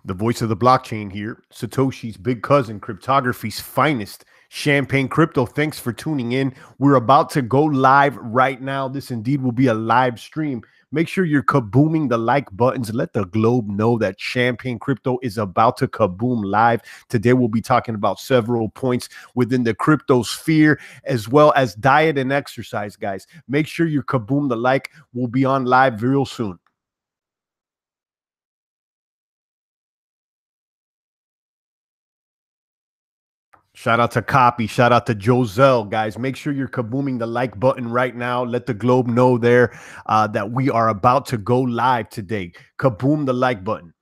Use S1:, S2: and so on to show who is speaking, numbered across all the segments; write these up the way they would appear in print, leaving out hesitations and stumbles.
S1: The voice of the blockchain here, Satoshi's big cousin, cryptography's finest, Champagne Crypto. Thanks for tuning in. We're about to go live right now. This indeed will be a live stream. Make sure you're kabooming the like buttons. Let the globe know that Champagne Crypto is about to kaboom live. Today, we'll be talking about several points within the crypto sphere, as well as diet and exercise, guys. Make sure you kaboom the like. We'll be on live real soon. Shout out to Copy. Shout out to Joselle, guys. Make sure you're kabooming the like button right now. Let the globe know there that we are about to go live today. Kaboom the like button.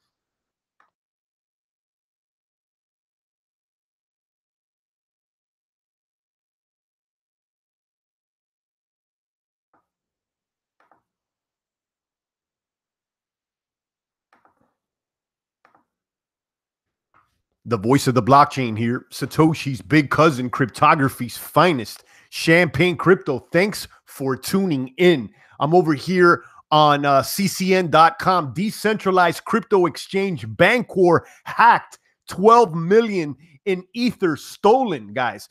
S1: The voice of the blockchain here, Satoshi's big cousin, cryptography's finest, Champagne Crypto. Thanks for tuning in. I'm over here on ccn.com. Decentralized crypto exchange Bancor hacked, 12 million in Ether stolen, guys.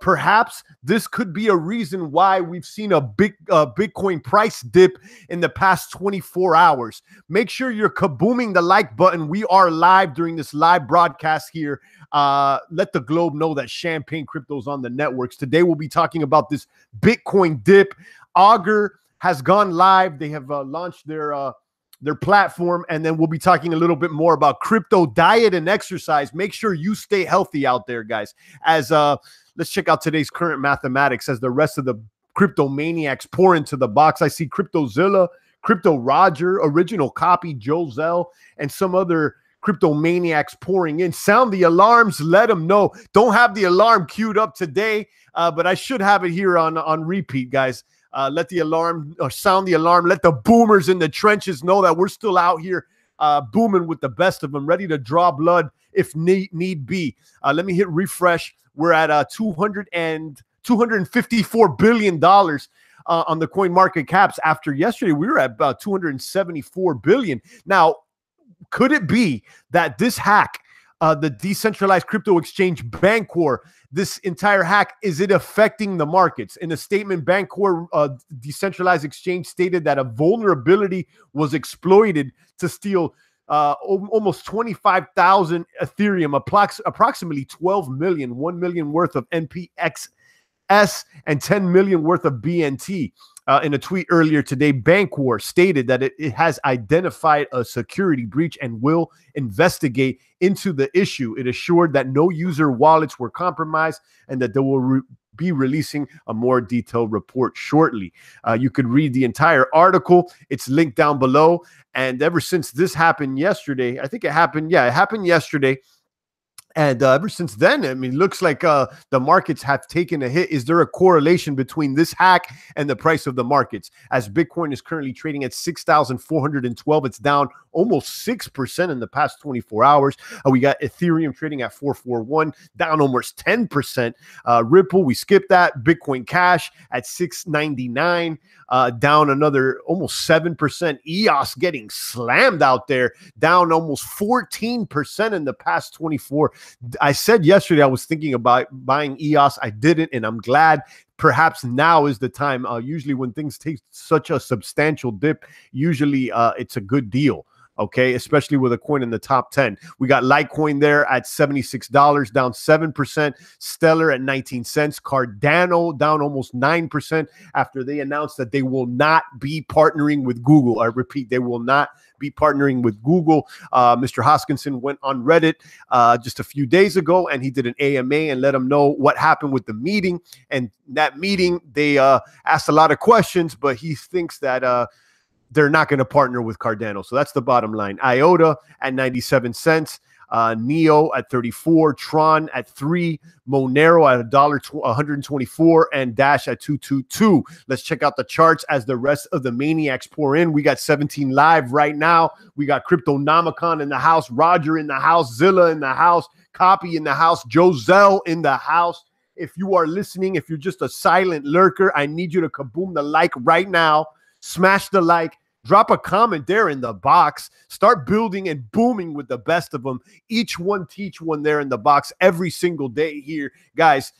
S1: Perhaps this could be a reason why we've seen a big Bitcoin price dip in the past 24 hours. Make sure you're kabooming the like button. We are live during this live broadcast here. Let the globe know that Champagne Crypto's on the networks. Today, we'll be talking about this Bitcoin dip. Augur has gone live. They have launched their platform, and then we'll be talking a little bit more about crypto diet and exercise. Make sure you stay healthy out there, guys. As let's check out today's current mathematics as the rest of the crypto maniacs pour into the box. I see CryptoZilla, Crypto Roger, Original Copy, Joselle, and some other crypto maniacs pouring in. Sound the alarms. Let them know. Don't have the alarm queued up today, but I should have it here on repeat, guys. Let the alarm or sound the alarm. Let the boomers in the trenches know that we're still out here booming with the best of them, ready to draw blood if need be. Let me hit refresh. We're at $254 billion on the coin market caps. After yesterday, we were at about 274 billion. Now, could it be that this hack, the decentralized crypto exchange Bancor, this entire hack, is it affecting the markets? In a statement, Bancor decentralized exchange stated that a vulnerability was exploited to steal almost 25,000 Ethereum, approximately 12 million, 1 million worth of NPXS and 10 million worth of BNT. In a tweet earlier today, Bancor stated that it has identified a security breach and will investigate into the issue. It assured that no user wallets were compromised and that they will be releasing a more detailed report shortly. You could read the entire article. It's linked down below. And ever since this happened yesterday, I think it happened yesterday. And ever since then, I mean, looks like the markets have taken a hit. Is there a correlation between this hack and the price of the markets? As Bitcoin is currently trading at 6,412, it's down almost 6% in the past 24 hours. We got Ethereum trading at 441, down almost 10%. Ripple, we skipped that. Bitcoin Cash at 699, down another almost 7%. EOS getting slammed out there, down almost 14% in the past 24. I said yesterday I was thinking about buying EOS. I didn't, and I'm glad. Perhaps now is the time. Usually when things take such a substantial dip, usually it's a good deal. Okay, especially with a coin in the top 10. We got Litecoin there at $76, down 7%. Stellar at 19 cents. Cardano down almost 9% after they announced that they will not be partnering with Google. I repeat, they will not be partnering with Google. Mr. Hoskinson went on Reddit just a few days ago, and he did an AMA and let them know what happened with the meeting. And that meeting, they asked a lot of questions, but he thinks that they're not going to partner with Cardano. So that's the bottom line. IOTA at 97 cents. Neo at 34, Tron at 3, Monero at $124, and Dash at 222. Let's check out the charts as the rest of the maniacs pour in. We got 17 live right now. We got Cryptonomicon in the house, Roger in the house, Zilla in the house, Copy in the house, Joselle in the house. If you are listening, if you're just a silent lurker, I need you to kaboom the like right now. Smash the like. drop a comment there in the box. Start building and booming with the best of them. Each one teach one there in the box every single day here, guys.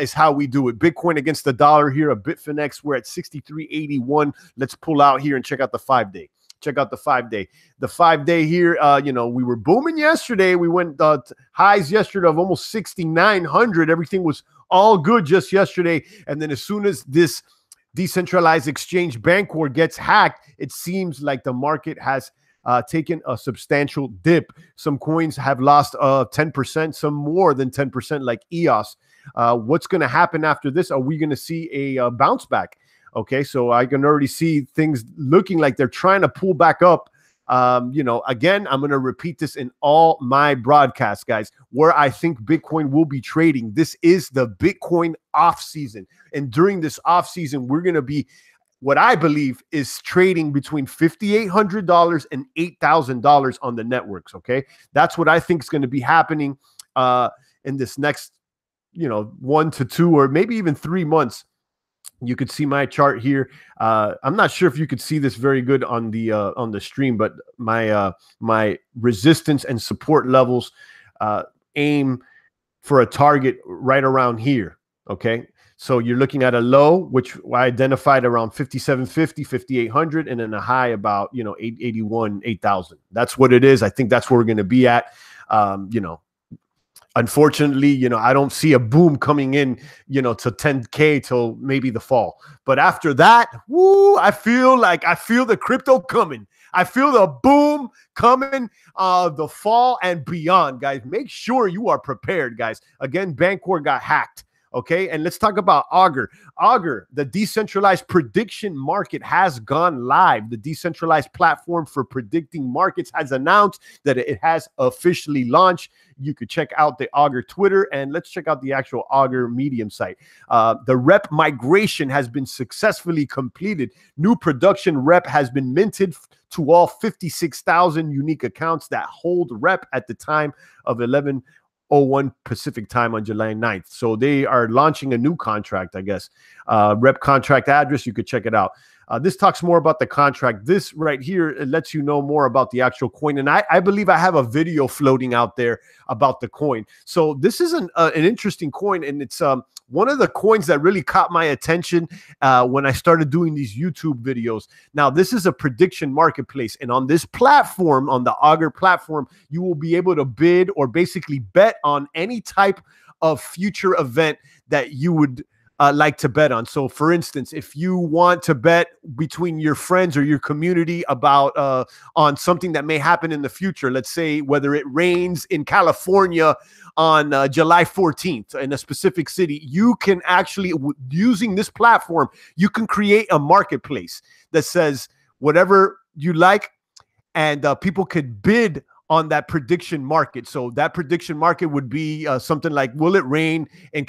S1: Is how we do it. Bitcoin against the dollar here, a Bitfinex. We're at 63.81. Let's pull out here and check out the 5-day. Check out the 5-day. The 5-day here, you know, we were booming yesterday. We went highs yesterday of almost 6,900. Everything was all good just yesterday. And then as soon as this decentralized exchange Bancor gets hacked, it seems like the market has taken a substantial dip. Some coins have lost 10%, some more than 10%, like EOS. What's going to happen after this? Are we going to see a bounce back? Okay, so I can already see things looking like they're trying to pull back up. You know, again, I'm going to repeat this in all my broadcasts, guys, where I think Bitcoin will be trading. This is the Bitcoin off season. And during this off season, we're going to be, what I believe is trading between $5,800 and $8,000 on the networks. Okay, that's what I think is going to be happening in this next, you know, 1 to 2 or maybe even 3 months. You could see my chart here. I'm not sure if you could see this very good on the stream, but my my resistance and support levels aim for a target right around here. Okay, so you're looking at a low, which I identified around 5,750, 5,800, and then a high about, you know, 881, 8,000. That's what it is. I think that's where we're going to be at. You know, unfortunately, you know, I don't see a boom coming in, you know, to 10K till maybe the fall. But after that, woo, I feel the crypto coming. I feel the boom coming, the fall and beyond, guys. Make sure you are prepared, guys. Again, Bancor got hacked. Okay, and let's talk about Augur. Augur, the decentralized prediction market, has gone live. The decentralized platform for predicting markets has announced that it has officially launched. You could check out the Augur Twitter, and let's check out the actual Augur Medium site. The rep migration has been successfully completed. New production rep has been minted to all 56,000 unique accounts that hold rep at the time of 11:01 Pacific time on July 9th. So they are launching a new contract, I guess. Rep contract address, you could check it out. This talks more about the contract. This right here, it lets you know more about the actual coin. And I believe I have a video floating out there about the coin. So this is an interesting coin, and it's one of the coins that really caught my attention when I started doing these YouTube videos. Now, this is a prediction marketplace, and on this platform, on the Augur platform, you will be able to bid or basically bet on any type of future event that you would like to bet on. So for instance, if you want to bet between your friends or your community about on something that may happen in the future, let's say whether it rains in California on July 14th in a specific city, you can actually, using this platform, you can create a marketplace that says whatever you like, and people could bid on that prediction market. So that prediction market would be something like, will it rain in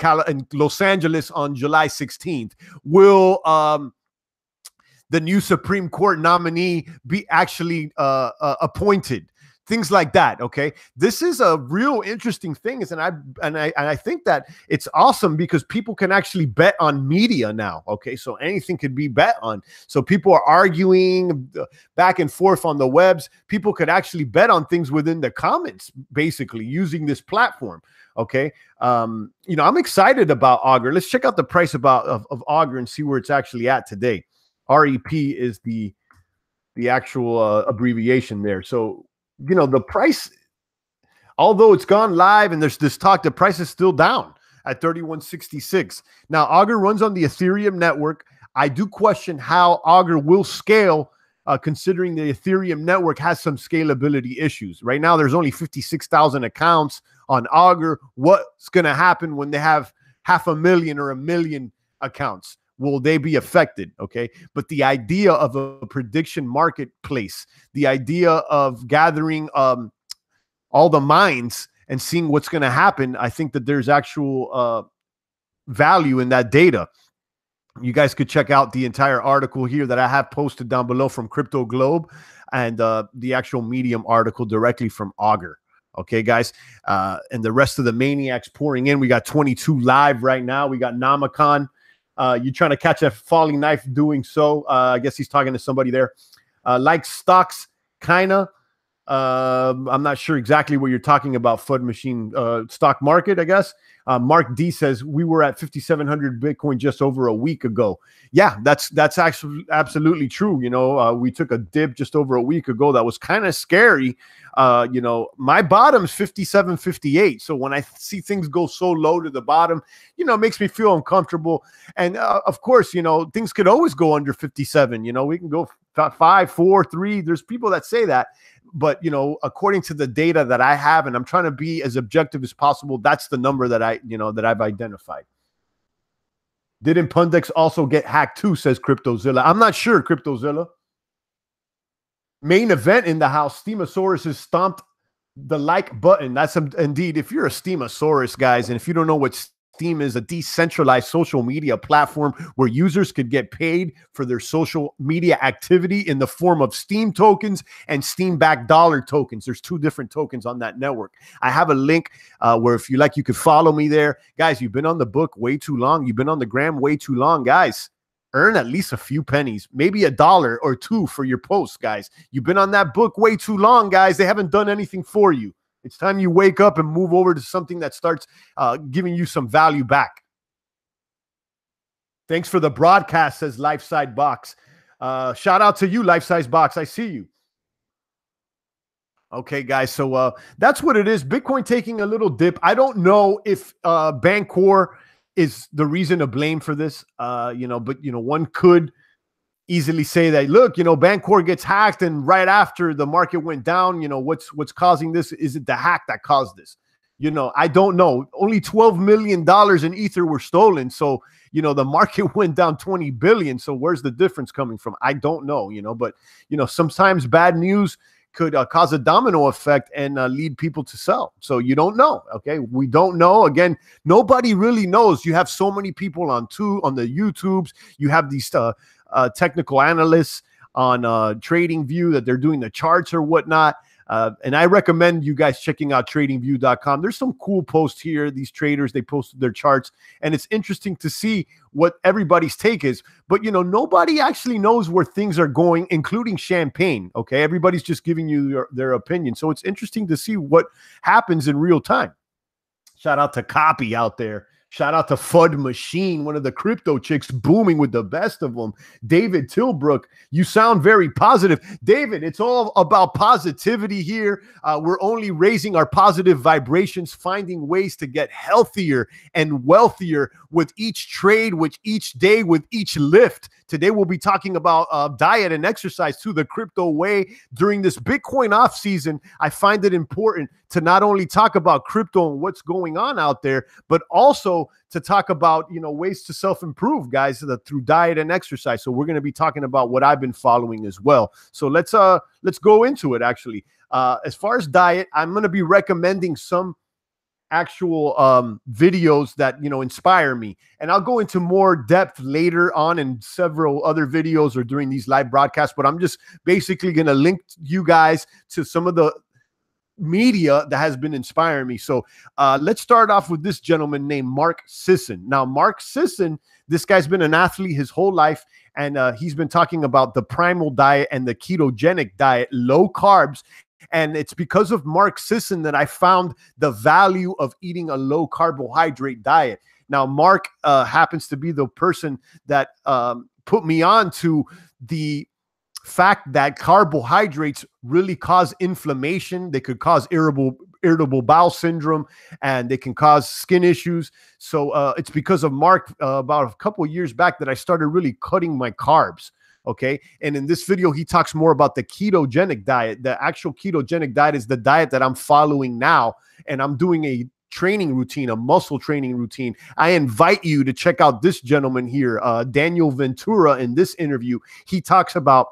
S1: Los Angeles on July 16th? Will the new Supreme Court nominee be actually appointed? Things like that. Okay, this is a real interesting thing, and I think that it's awesome because people can actually bet on media now. Okay, so anything could be bet on. So people are arguing back and forth on the webs. People could actually bet on things within the comments, basically using this platform. Okay, you know, I'm excited about Augur. Let's check out the price of Augur and see where it's actually at today. REP is the actual abbreviation there. So, you know, the price, although it's gone live and there's this talk, the price is still down at 31.66. Now, Augur runs on the Ethereum network. I do question how Augur will scale, considering the Ethereum network has some scalability issues. Right now, there's only 56,000 accounts on Augur. What's going to happen when they have 500,000 or 1 million accounts? Will they be affected? Okay. But the idea of a prediction marketplace, the idea of gathering all the minds and seeing what's going to happen, I think that there's actual value in that data. You guys could check out the entire article here that I have posted down below from Crypto Globe, and the actual Medium article directly from Augur. Okay, guys, and the rest of the maniacs pouring in. We got 22 live right now. We got Namacon. You're trying to catch a falling knife doing so. I guess he's talking to somebody there. Like stocks, kind of. I'm not sure exactly what you're talking about, FUD machine, stock market, I guess. Mark D says we were at 5,700 Bitcoin just over a week ago. Yeah, that's actually absolutely true. You know, we took a dip just over a week ago. That was kind of scary. You know, my bottom's 57.58. So when I see things go so low to the bottom, you know, it makes me feel uncomfortable. And of course, you know, things could always go under 57. You know, we can go 5, 4, 3. There's people that say that. But, you know, according to the data that I have, and I'm trying to be as objective as possible, that's the number that I've identified. Didn't Pundex also get hacked too, says CryptoZilla. I'm not sure, CryptoZilla. Main event in the house. Steamosaurus has stomped the like button. That's indeed. If you're a Steamosaurus, guys, and if you don't know what Steem is, a decentralized social media platform where users could get paid for their social media activity in the form of Steem tokens and Steem-backed dollar tokens. There's 2 different tokens on that network. I have a link where if you like, you could follow me there. Guys, you've been on the book way too long. You've been on the gram way too long, guys. Earn at least a few pennies, maybe $1 or 2 for your posts, guys. You've been on that book way too long, guys. They haven't done anything for you. It's time you wake up and move over to something that starts giving you some value back. Thanks for the broadcast, says Lifeside Box. Shout out to you, Lifesize Box. I see you. Okay, guys. So that's what it is. Bitcoin taking a little dip. I don't know if Bancor is the reason to blame for this. You know, but, you know, one could easily say that, look, you know, Bancor gets hacked and right after the market went down, you know, what's causing this? Is it the hack that caused this? You know, I don't know. Only $12 million in Ether were stolen. So, you know, the market went down 20 billion. So where's the difference coming from? I don't know, you know, but, you know, sometimes bad news could cause a domino effect and lead people to sell. So you don't know. Okay. We don't know. Again, nobody really knows. You have so many people on the YouTubes. You have these technical analysts on TradingView that they're doing the charts or whatnot. And I recommend you guys checking out tradingview.com. There's some cool posts here. These traders, they posted their charts, and it's interesting to see what everybody's take is. But, you know, nobody actually knows where things are going, including Champagne. Okay. Everybody's just giving you their opinion. So it's interesting to see what happens in real time. Shout out to Copy out there. Shout out to FUD Machine, one of the crypto chicks booming with the best of them. David Tilbrook, you sound very positive. David, it's all about positivity here. We're only raising our positive vibrations, finding ways to get healthier and wealthier with each trade, with each day, with each lift. Today, we'll be talking about diet and exercise to the crypto way. During this Bitcoin off season, I find it important to not only talk about crypto and what's going on out there, but also to talk about, you know, ways to self-improve, guys, through diet and exercise. So we're going to be talking about what I've been following as well. So let's go into it, actually. As far as diet, I'm going to be recommending some actual videos that, you know, inspire me, and I'll go into more depth later on in several other videos or during these live broadcasts, but I'm just basically going to link you guys to some of the media that has been inspiring me. So let's start off with this gentleman named Mark Sisson. Now, Mark Sisson, this guy's been an athlete his whole life, and he's been talking about the primal diet and the ketogenic diet, low carbs. And it's because of Mark Sisson that I found the value of eating a low carbohydrate diet. Now, Mark happens to be the person that put me on to the fact that carbohydrates really cause inflammation. They could cause irritable bowel syndrome, and they can cause skin issues. So it's because of Mark about a couple of years back that I started really cutting my carbs. Okay. And in this video, he talks more about the ketogenic diet. The actual ketogenic diet is the diet that I'm following now. And I'm doing a training routine, a muscle training routine. I invite you to check out this gentleman here, Daniel Ventura. In this interview, he talks about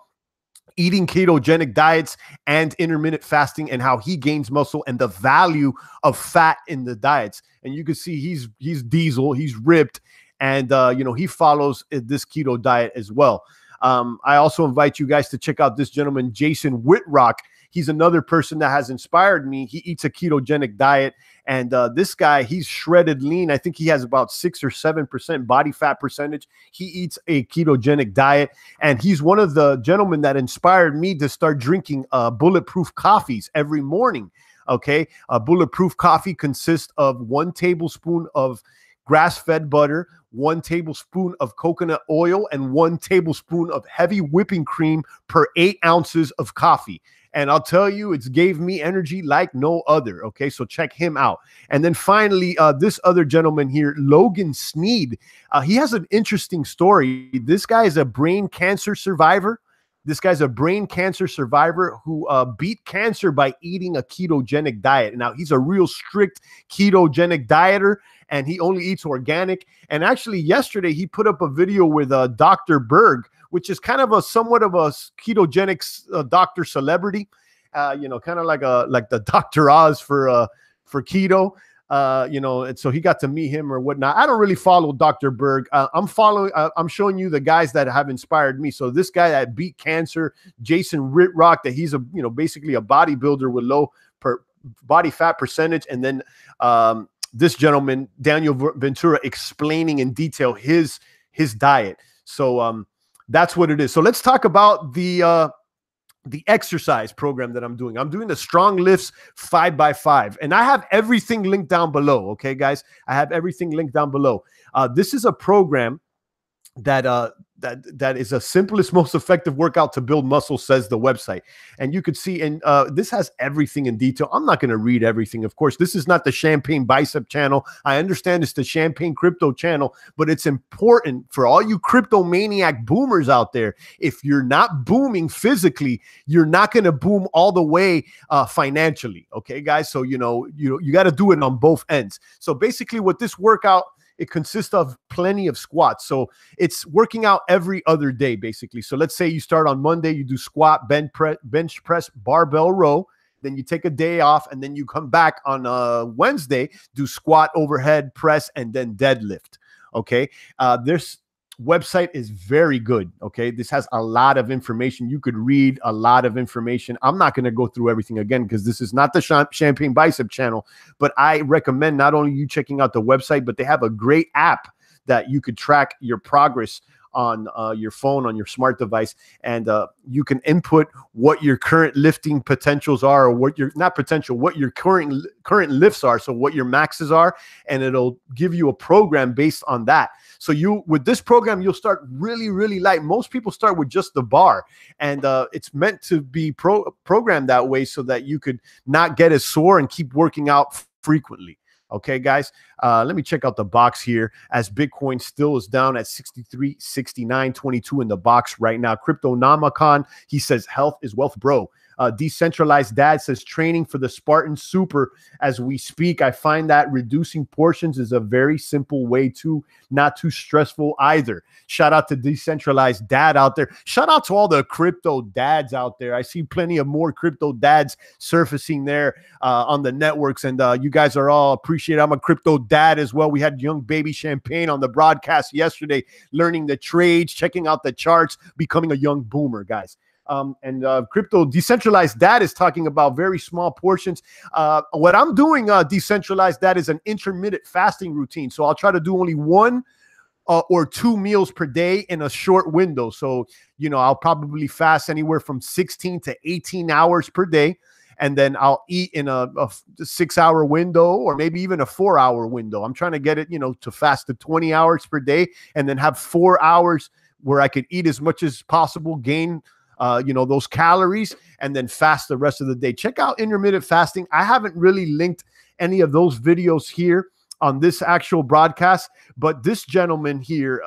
S1: eating ketogenic diets and intermittent fasting and how he gains muscle and the value of fat in the diets. And you can see he's diesel, he's ripped, and you know, he follows this keto diet as well. I also invite you guys to check out this gentleman, Jason Whitrock. He's another person that has inspired me. He eats a ketogenic diet. And this guy, he's shredded lean. I think he has about 6 or 7% body fat percentage. He eats a ketogenic diet. And he's one of the gentlemen that inspired me to start drinking bulletproof coffees every morning. Okay. Bulletproof coffee consists of 1 tablespoon of grass-fed butter, 1 tablespoon of coconut oil, and 1 tablespoon of heavy whipping cream per 8 ounces of coffee. And I'll tell you, it's gave me energy like no other. Okay, so check him out. And then finally, this other gentleman here, Logan Sneed, he has an interesting story. This guy is a brain cancer survivor. This guy's a brain cancer survivor who beat cancer by eating a ketogenic diet. Now, he's a real strict ketogenic dieter, and he only eats organic. And actually, yesterday, he put up a video with Dr. Berg, which is kind of a somewhat of a ketogenic doctor celebrity, you know, kind of like the Dr. Oz for keto. And so he got to meet him or whatnot. I don't really follow Dr. Berg. I'm showing you the guys that have inspired me. So this guy that beat cancer, Jason Ritrock, that he's basically a bodybuilder with low body fat percentage. And then this gentleman, Daniel Ventura, explaining in detail his diet. So that's what it is. So let's talk about the exercise program that I'm doing. I'm doing the Strong Lifts 5x5, and I have everything linked down below. Okay, guys, I have everything linked down below. This is a program that is the simplest, most effective workout to build muscle, says the website. And you could see, and this has everything in detail. I'm not going to read everything. Of course, this is not the Champagne Bicep channel. I understand it's the Champagne Crypto channel, but it's important for all you crypto maniac boomers out there. If you're not booming physically, you're not going to boom all the way financially. Okay, guys. So, you got to do it on both ends. So basically what this workout, it consists of plenty of squats. So it's working out every other day, basically. So let's say you start on Monday, you do squat, bench press, barbell row. Then you take a day off, and then you come back on Wednesday, do squat, overhead press, and then deadlift. Okay. This website is very good. Okay. This has a lot of information. You could read a lot of information. I'm not going to go through everything again because this is not the Champagne Bicep channel, but I recommend not only you checking out the website, but they have a great app that you could track your progress on your phone, on your smart device, and you can input what your current lifting potentials are, or what your what your current lifts are, so what your maxes are, and it'll give you a program based on that. So with this program, you'll start really, really light. Most people start with just the bar, and it's meant to be programmed that way so that you could not get as sore and keep working out frequently. Okay, guys, let me check out the box here, as Bitcoin still is down at 63.6922 in the box right now. Cryptonomicon, he says health is wealth, bro. Decentralized Dad says training for the Spartan Super as we speak. I find that reducing portions is a very simple way to not too stressful either. Shout out to Decentralized Dad out there. Shout out to all the crypto dads out there. I see plenty of more crypto dads surfacing there on the networks, and you guys are all appreciated. I'm a crypto dad as well. We had young baby Champagne on the broadcast yesterday, learning the trades, checking out the charts, becoming a young boomer, guys. Crypto Decentralized Dad is talking about very small portions. What I'm doing, Decentralized Dad, is an intermittent fasting routine. So I'll try to do only 1 or 2 meals per day in a short window. So, I'll probably fast anywhere from 16 to 18 hours per day. And then I'll eat in a 6-hour window, or maybe even a 4-hour window. I'm trying to get it, to fast to 20 hours per day, and then have 4 hours where I could eat as much as possible, gain those calories, and then fast the rest of the day. Check out intermittent fasting. I haven't really linked any of those videos here on this actual broadcast, but this gentleman here,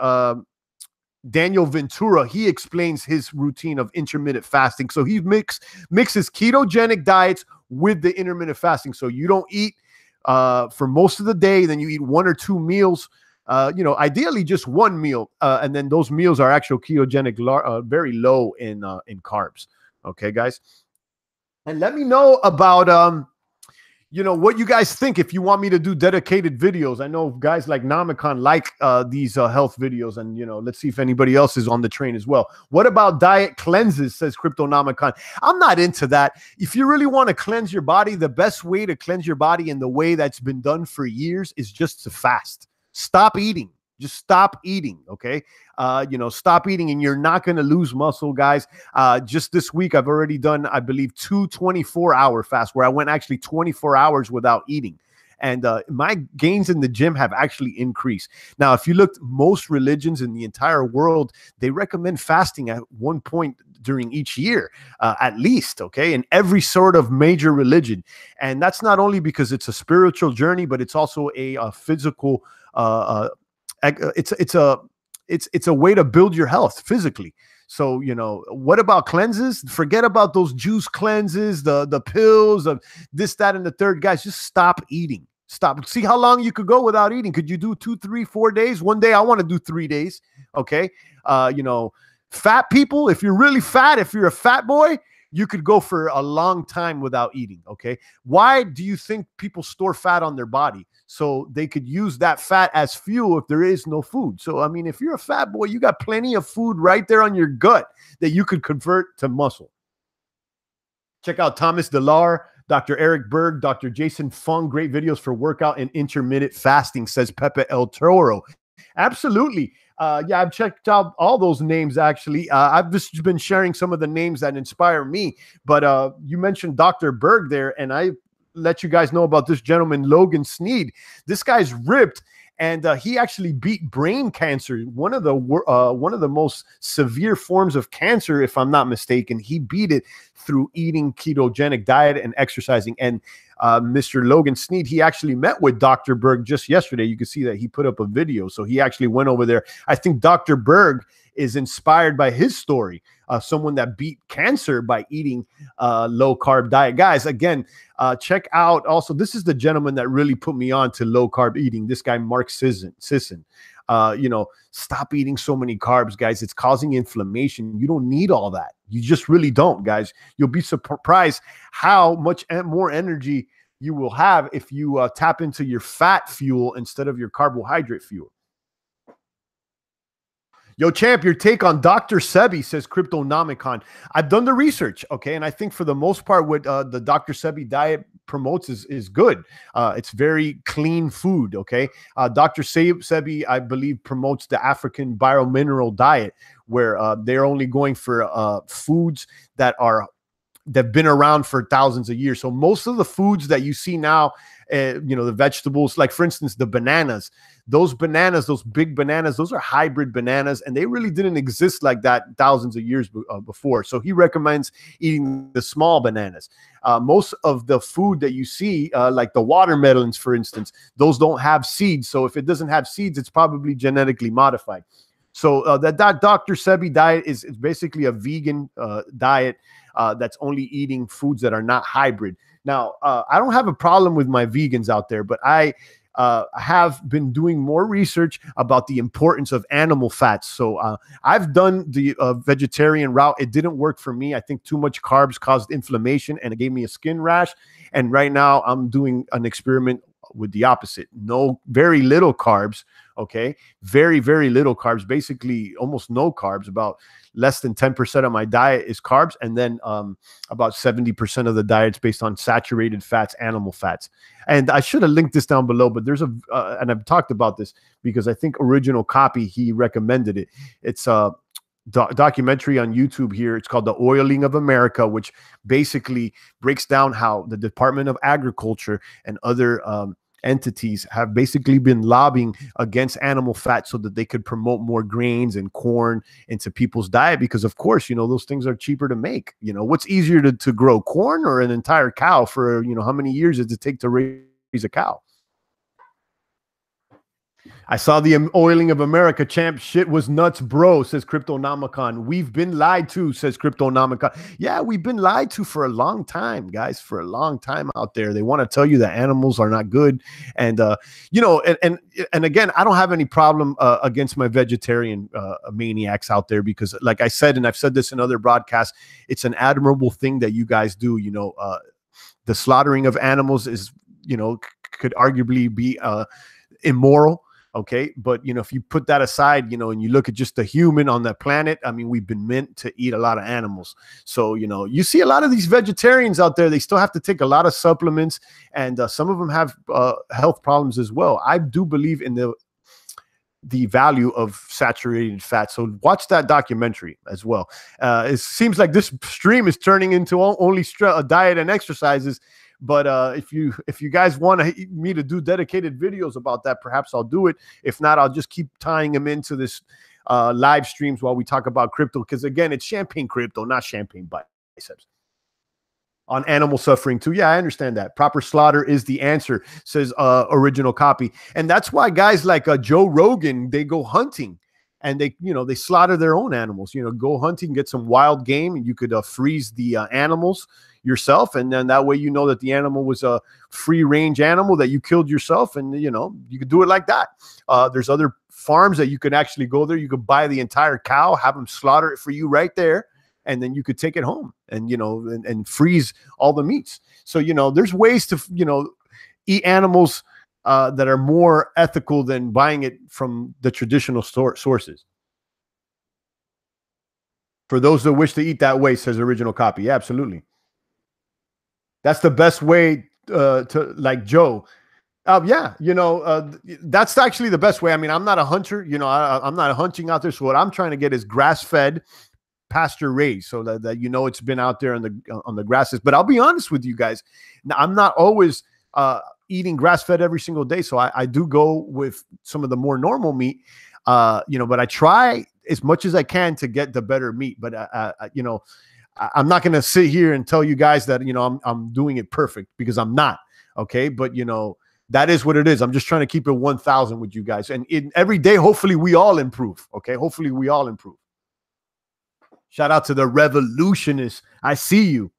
S1: Daniel Ventura, he explains his routine of intermittent fasting. So he mixes ketogenic diets with the intermittent fasting. So you don't eat for most of the day, then you eat 1 or 2 meals. Ideally just 1 meal, and then those meals are actual ketogenic, very low in carbs. Okay, guys, and let me know about you know, what you guys think if you want me to do dedicated videos. I know guys like Namicon like these health videos, and, you know, let's see if anybody else is on the train as well. What about diet cleanses, says Cryptonomicon. I'm not into that. If you really want to cleanse your body, the best way to cleanse your body in the way that's been done for years is just to fast. Stop eating. Just stop eating, okay? You know, stop eating, and you're not going to lose muscle, guys. Just this week, I've already done, I believe, 2 24-hour fasts where I went actually 24 hours without eating. And my gains in the gym have actually increased. Now, if you looked, most religions in the entire world, they recommend fasting at one point during each year, at least, okay, in every sort of major religion. And that's not only because it's a spiritual journey, but it's also a physical it's a way to build your health physically. So, you know, what about cleanses? Forget about those juice cleanses, the pills of this, that, and the third. Guys, just stop eating. Stop. See how long you could go without eating. Could you do 2, 3, 4 days? One day I want to do 3 days. Okay. You know, fat people, if you're really fat, if you're a fat boy, you could go for a long time without eating, okay? Why do you think people store fat on their body? So they could use that fat as fuel if there is no food. So, I mean, if you're a fat boy, you got plenty of food right there on your gut that you could convert to muscle. Check out Thomas Delar, Dr. Eric Berg, Dr. Jason Fung. Great videos for workout and intermittent fasting, says Pepe El Toro. Absolutely. Yeah, I've checked out all those names, actually. I've just been sharing some of the names that inspire me. But you mentioned Dr. Berg there, and I let you guys know about this gentleman, Logan Sneed. This guy's ripped, and he actually beat brain cancer, one of the most severe forms of cancer, if I'm not mistaken. He beat it through eating ketogenic diet and exercising. And Mr. Logan Sneed, he actually met with Dr. Berg just yesterday. You can see that he put up a video. So he actually went over there. I think Dr. Berg is inspired by his story, someone that beat cancer by eating low carb diet. Guys, again, check out also, this is the gentleman that really put me on to low carb eating. This guy, Mark Sisson. You know, stop eating so many carbs, guys. It's causing inflammation. You don't need all that. You just really don't, guys. You'll be surprised how much more energy you will have if you tap into your fat fuel instead of your carbohydrate fuel. Yo, champ, your take on Dr. Sebi, says Cryptonomicon. I've done the research, okay, and I think for the most part what the Dr. Sebi diet promotes is good. It's very clean food, okay? Dr. Sebi, I believe, promotes the African biomineral diet, where they're only going for foods that have been around for thousands of years. So most of the foods that you see now, you know, the vegetables, like for instance, the bananas, those big bananas, those are hybrid bananas, and they really didn't exist like that thousands of years before. So he recommends eating the small bananas. Most of the food that you see, like the watermelons, for instance, those don't have seeds. So if it doesn't have seeds, it's probably genetically modified. So that Dr. Sebi diet is basically a vegan diet that's only eating foods that are not hybrid. Now, I don't have a problem with my vegans out there, but I have been doing more research about the importance of animal fats. So I've done the vegetarian route. It didn't work for me. I think too much carbs caused inflammation, and it gave me a skin rash. And right now I'm doing an experiment with the opposite. Very little carbs. Okay. Very, very little carbs, basically almost no carbs. About less than 10% of my diet is carbs. And then about 70% of the diet's based on saturated fats, animal fats. And I should have linked this down below, but there's and I've talked about this because I think Original Copy, he recommended it. It's a documentary on YouTube here. It's called The Oiling of America, which basically breaks down how the Department of Agriculture and other entities have basically been lobbying against animal fat so that they could promote more grains and corn into people's diet, because of course, you know, those things are cheaper to make. You know, what's easier to grow, corn or an entire cow? For, you know, how many years does it take to raise a cow? I saw the Oiling of America, champ. Shit was nuts, bro, says Cryptonomicon. We've been lied to, says Cryptonomicon. Yeah, we've been lied to for a long time, guys, for a long time out there. They want to tell you that animals are not good. And, you know, and again, I don't have any problem against my vegetarian maniacs out there, because like I said, and I've said this in other broadcasts, it's an admirable thing that you guys do, you know, The slaughtering of animals is, could arguably be immoral. Okay. But, if you put that aside, and you look at just the human on that planet, I mean, we've been meant to eat a lot of animals. So, you see a lot of these vegetarians out there, they still have to take a lot of supplements, and some of them have health problems as well. I do believe in the value of saturated fat. So watch that documentary as well. It seems like this stream is turning into only diet and exercises. But if you guys want me to do dedicated videos about that, perhaps I'll do it. If not, I'll just keep tying them into this live streams while we talk about crypto. Because again, it's champagne crypto, not champagne biceps. On animal suffering too. Yeah, I understand that. Proper slaughter is the answer, says original copy. And that's why guys like Joe Rogan, they go hunting and they slaughter their own animals. Go hunting, get some wild game, and you could freeze the animals yourself, and then that way that the animal was a free range animal that you killed yourself, and you could do it like that. There's other farms that you could actually go there. You could buy the entire cow, have them slaughter it for you right there, and then you could take it home and and freeze all the meats. So there's ways to eat animals that are more ethical than buying it from the traditional sources. For those that wish to eat that way, says original copy. Yeah, absolutely. That's the best way to, like Joe. Yeah, that's actually the best way. I mean, I'm not a hunter. I'm not hunting out there. So what I'm trying to get is grass-fed, pasture raised, so that it's been out there on the grasses. But I'll be honest with you guys, now, I'm not always eating grass-fed every single day. So I do go with some of the more normal meat, but I try as much as I can to get the better meat. But I'm not going to sit here and tell you guys that, I'm doing it perfect, because I'm not. Okay. But, that is what it is. I'm just trying to keep it 1,000 with you guys. And every day, hopefully we all improve. Okay. Hopefully we all improve. Shout out to the revolutionists. I see you.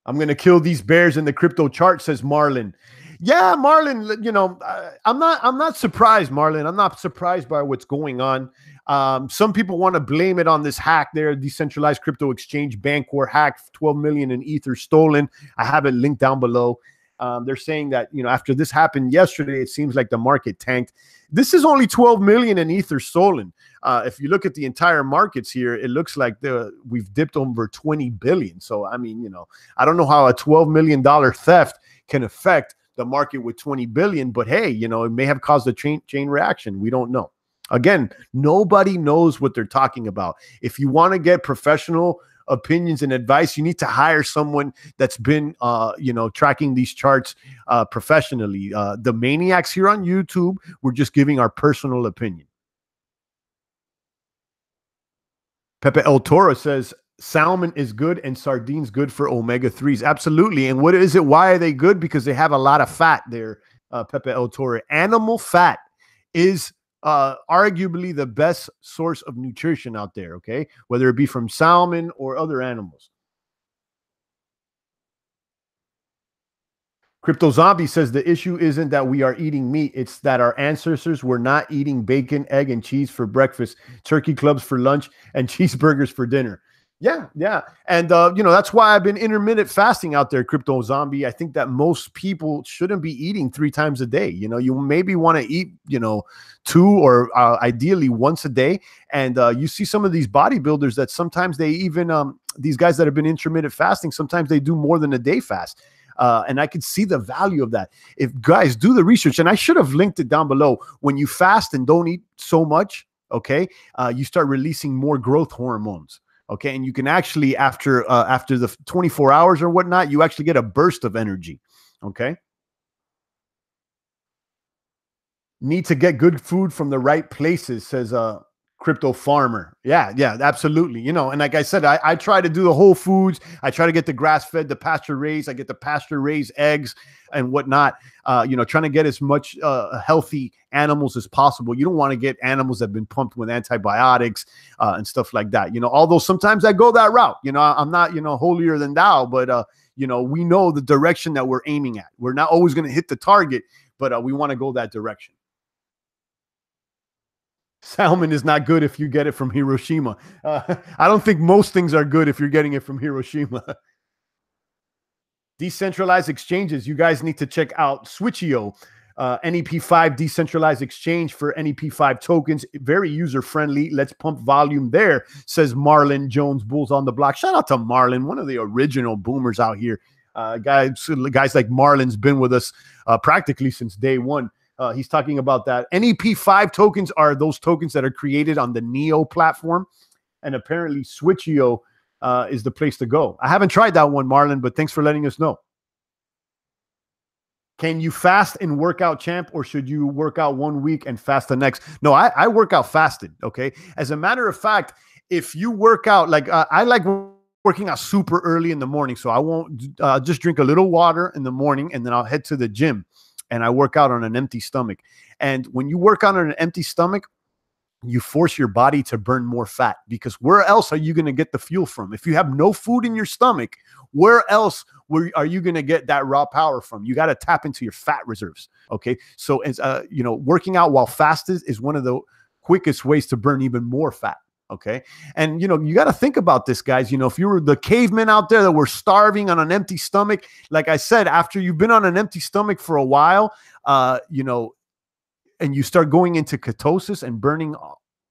S1: I'm going to kill these bears in the crypto chart, says Marlon. Yeah, Marlon, I'm not surprised, Marlon. I'm not surprised by what's going on. Some people want to blame it on this hack there, decentralized crypto exchange, Bancor hack, 12 million in Ether stolen. I have it linked down below. They're saying that, after this happened yesterday, it seems like the market tanked. This is only 12 million in Ether stolen. If you look at the entire markets here, it looks like we've dipped over 20 billion. So, I mean, I don't know how a $12 million theft can affect the market with 20 billion, but hey, it may have caused a chain reaction. We don't know. Again, nobody knows what they're talking about. If you want to get professional opinions and advice, you need to hire someone that's been, tracking these charts professionally. The maniacs here on YouTube, we're just giving our personal opinion. Pepe El Toro says, salmon is good and sardines good for omega-3s. Absolutely. And what is it? Why are they good? Because they have a lot of fat there, Pepe El Toro. Animal fat is arguably the best source of nutrition out there, okay? Whether it be from salmon or other animals. Crypto Zombie says the issue isn't that we are eating meat. It's that our ancestors were not eating bacon, egg, and cheese for breakfast, turkey clubs for lunch, and cheeseburgers for dinner. Yeah, yeah. And, that's why I've been intermittent fasting out there, Crypto Zombie. I think that most people shouldn't be eating 3 times a day. You maybe want to eat, 2 or ideally once a day. And you see some of these bodybuilders that sometimes they even, these guys that have been intermittent fasting, sometimes they do more than a day fast. And I could see the value of that. If guys do the research, and I should have linked it down below, when you fast and don't eat so much, okay, you start releasing more growth hormones. Okay, and you can actually, after the 24 hours or whatnot, you actually get a burst of energy. Okay. Need to get good food from the right places, says Crypto Farmer. Yeah, absolutely. And like I said, I try to do the whole foods. I try to get the grass-fed, the pasture-raised. I get the pasture-raised eggs and whatnot. Trying to get as much healthy animals as possible. You don't want to get animals that have been pumped with antibiotics and stuff like that. Although sometimes I go that route. I'm not, holier than thou, but we know the direction that we're aiming at. We're not always going to hit the target, but we want to go that direction. Salmon is not good if you get it from Hiroshima. I don't think most things are good if you're getting it from Hiroshima. Decentralized exchanges. You guys need to check out Switcheo, NEP5 decentralized exchange for NEP5 tokens. Very user-friendly. Let's pump volume there, says Marlon Jones, Bulls on the Block. Shout out to Marlon, one of the original boomers out here. Guys like Marlon's been with us practically since day one. He's talking about that. NEP5 tokens are those tokens that are created on the Neo platform. And apparently Switcheo is the place to go. I haven't tried that one, Marlon, but thanks for letting us know. Can you fast and work out, champ, or should you work out 1 week and fast the next? No, I work out fasted, okay? As a matter of fact, if you work out, like I like working out super early in the morning, so I won't just drink a little water in the morning, and then I'll head to the gym, and I work out on an empty stomach. And when you work out on an empty stomach, you force your body to burn more fat, because where else are you going to get the fuel from? If you have no food in your stomach, where else are you going to get that raw power from? You got to tap into your fat reserves. Okay. So as working out while fasted is one of the quickest ways to burn even more fat. Okay. And, you got to think about this, guys. If you were the cavemen out there that were starving on an empty stomach, like I said, after you've been on an empty stomach for a while, and you start going into ketosis and burning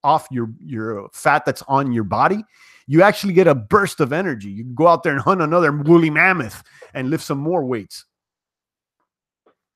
S1: off your fat that's on your body, you actually get a burst of energy. You can go out there and hunt another woolly mammoth and lift some more weights.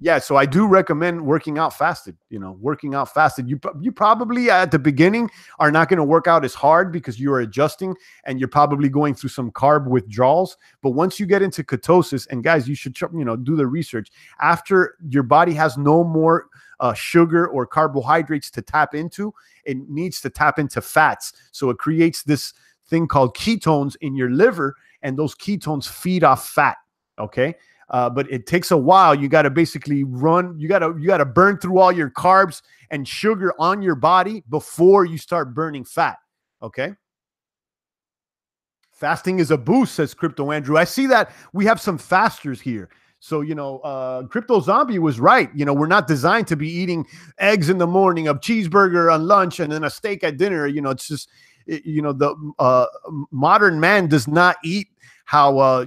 S1: Yeah, so I do recommend working out fasted. Working out fasted. You probably at the beginning are not going to work out as hard because you're adjusting and you're probably going through some carb withdrawals. But once you get into ketosis, and guys, you should do the research. After your body has no more sugar or carbohydrates to tap into, it needs to tap into fats. So it creates this thing called ketones in your liver, and those ketones feed off fat. Okay. But it takes a while. You got to basically you got to burn through all your carbs and sugar on your body before you start burning fat. Okay. Fasting is a boost, says Crypto Andrew. I see that we have some fasters here. So, Crypto Zombie was right. We're not designed to be eating eggs in the morning, a cheeseburger on lunch, and then a steak at dinner. It's just, the modern man does not eat how,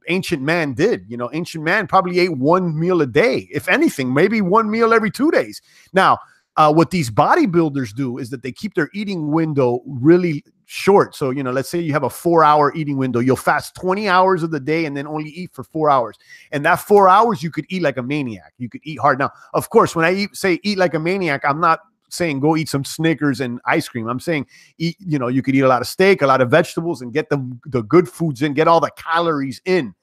S1: ancient man did. Ancient man probably ate one meal a day. If anything, maybe one meal every 2 days. Now, what these bodybuilders do is that they keep their eating window really short. So, let's say you have a 4-hour eating window. You'll fast 20 hours of the day and then only eat for 4 hours. And that 4 hours, you could eat like a maniac. You could eat hard. Now, of course, when I say eat like a maniac, I'm not saying go eat some Snickers and ice cream. I'm saying eat, you could eat a lot of steak, a lot of vegetables, and get the good foods in, get all the calories in.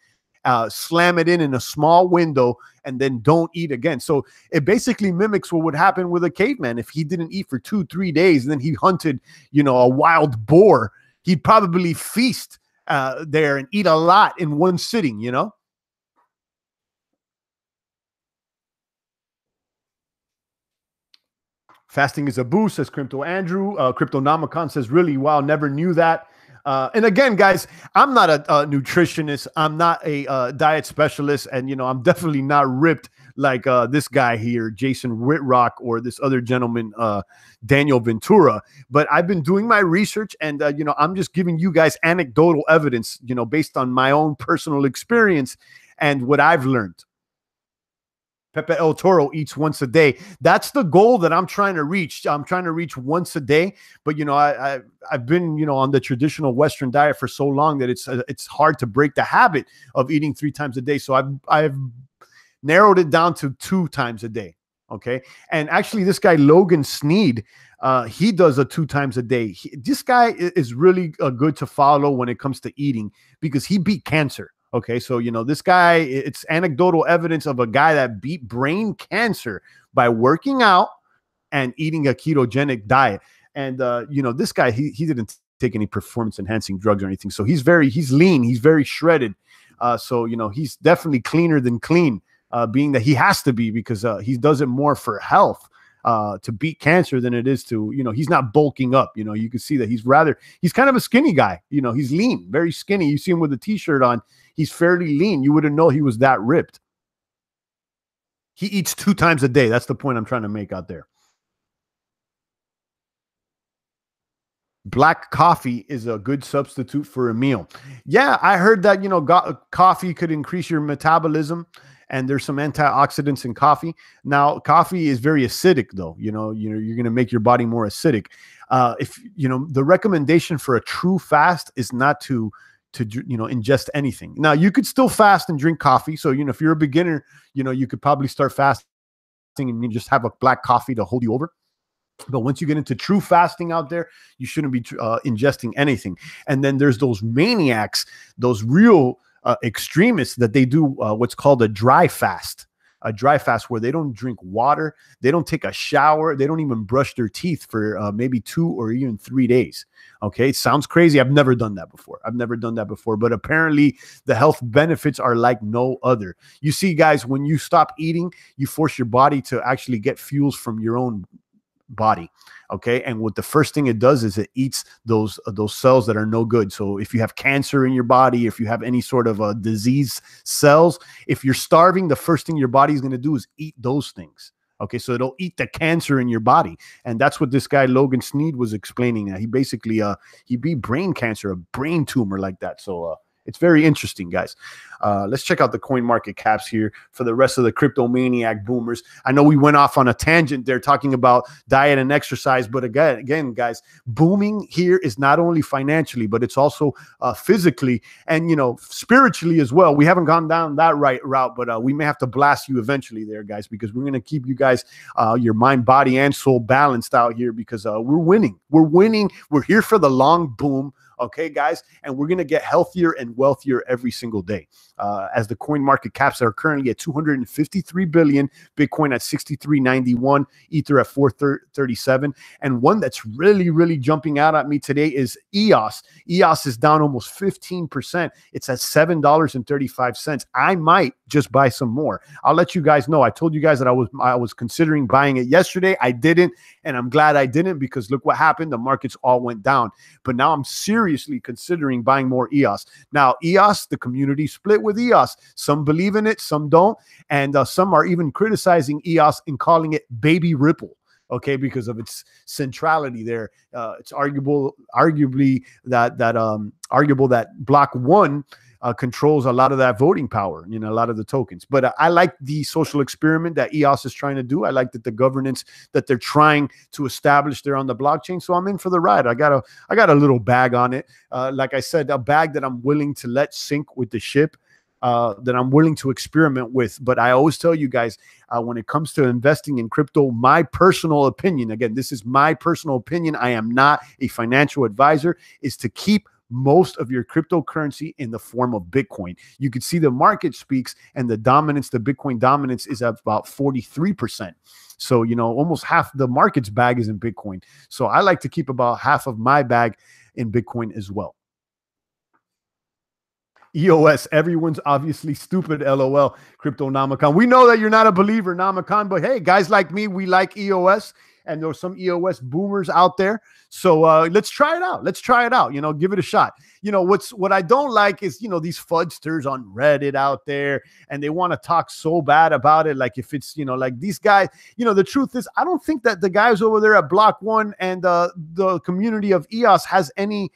S1: Slam it in a small window, and then don't eat again. So it basically mimics what would happen with a caveman. If he didn't eat for 2-3 days and then he hunted, a wild boar, he'd probably feast there and eat a lot in one sitting, Fasting is a boost, says Crypto Andrew. Cryptonomicon says, really? Wow, never knew that. And again, guys, I'm not a nutritionist. I'm not a diet specialist. And, I'm definitely not ripped like this guy here, Jason Whitrock, or this other gentleman, Daniel Ventura. But I've been doing my research, and, I'm just giving you guys anecdotal evidence, based on my own personal experience and what I've learned. Pepe El Toro eats once a day. That's the goal that I'm trying to reach. I'm trying to reach once a day. But, I've been, on the traditional Western diet for so long that it's hard to break the habit of eating 3 times a day. So I've narrowed it down to 2 times a day. Okay. And actually, this guy, Logan Sneed, he does a 2 times a day. This guy is really good to follow when it comes to eating, because he beat cancer. Okay, so, this guy, it's anecdotal evidence of a guy that beat brain cancer by working out and eating a ketogenic diet. And, this guy, he didn't take any performance enhancing drugs or anything. So he's lean. He's very shredded. So, he's definitely cleaner than clean, being that he has to be, because he does it more for health. To beat cancer than it is to, he's not bulking up. You can see that he's kind of a skinny guy. He's lean, very skinny. You see him with a t-shirt on. He's fairly lean. You wouldn't know he was that ripped. He eats 2 times a day. That's the point I'm trying to make out there. black coffee is a good substitute for a meal. Yeah, I heard that, coffee could increase your metabolism, and there's some antioxidants in coffee. Now, coffee is very acidic, though. You're going to make your body more acidic. If the recommendation for a true fast is not to ingest anything. Now, you could still fast and drink coffee. So, if you're a beginner, you could probably start fasting and you just have a black coffee to hold you over. But once you get into true fasting out there, you shouldn't be ingesting anything. And then there's those maniacs, those real extremists that they do what's called a dry fast where they don't drink water, they don't take a shower, they don't even brush their teeth for maybe 2 or even 3 days. Okay, it sounds crazy. I've never done that before. But apparently the health benefits are like no other. You see, guys, when you stop eating, you force your body to actually get fuels from your own body. Okay, and what the first thing it does is it eats those cells that are no good. So if you have cancer in your body, if you have any sort of disease cells, if you're starving, the first thing your body is going to do is eat those things. Okay, so it'll eat the cancer in your body. And that's what this guy Logan Sneed was explaining. He basically he beat brain cancer, a brain tumor like that. So it's very interesting, guys. Let's check out the coin market caps here for the rest of the cryptomaniac boomers. I know we went off on a tangent there talking about diet and exercise, but again, guys, booming here is not only financially, but it's also physically and, spiritually as well. We haven't gone down that route, but we may have to blast you eventually there, guys, because we're going to keep you guys, your mind, body, and soul balanced out here because we're winning. We're here for the long boom. Okay, guys, and we're going to get healthier and wealthier every single day. As the coin market caps are currently at 253 billion, Bitcoin at 63.91, Ether at 437. And one that's really, really jumping out at me today is EOS. EOS is down almost 15%. It's at $7.35. I might just buy some more. I'll let you guys know. I told you guys that I was considering buying it yesterday. I didn't, and I'm glad I didn't because look what happened. The markets all went down. But now I'm seriously considering buying more EOS. Now, EOS, the community split with EOS. Some believe in it, some don't, and some are even criticizing EOS and calling it baby Ripple. Okay, because of its centrality there. It's arguably that Block 1 controls a lot of that voting power, a lot of the tokens. But I like the social experiment that EOS is trying to do. I like that the governance that they're trying to establish there on the blockchain. So I'm in for the ride. I got a little bag on it. Like I said, a bag that I'm willing to let sink with the ship. That I'm willing to experiment with. But I always tell you guys, when it comes to investing in crypto, my personal opinion, again, this is my personal opinion, I am not a financial advisor, is to keep most of your cryptocurrency in the form of Bitcoin. You can see the market speaks, and the Bitcoin dominance is at about 43%. So, almost half the market's bag is in Bitcoin. So I like to keep about half of my bag in Bitcoin as well. EOS, everyone's obviously stupid, LOL, Cryptonomicon. We know that you're not a believer, Nomicon, but hey, guys like me, we like EOS, and there's some EOS boomers out there. So let's try it out. Give it a shot. What I don't like is, these fudgsters on Reddit out there, and they want to talk so bad about it. Like if it's, like these guys, the truth is, I don't think that the guys over there at Block 1 and the community of EOS have any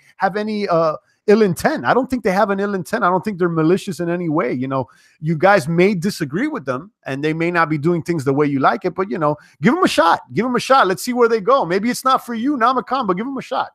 S1: ill intent. I don't think they have an ill intent. I don't think they're malicious in any way. You guys may disagree with them and they may not be doing things the way you like it, but give them a shot. Let's see where they go. Maybe it's not for you, Namicon, but give them a shot.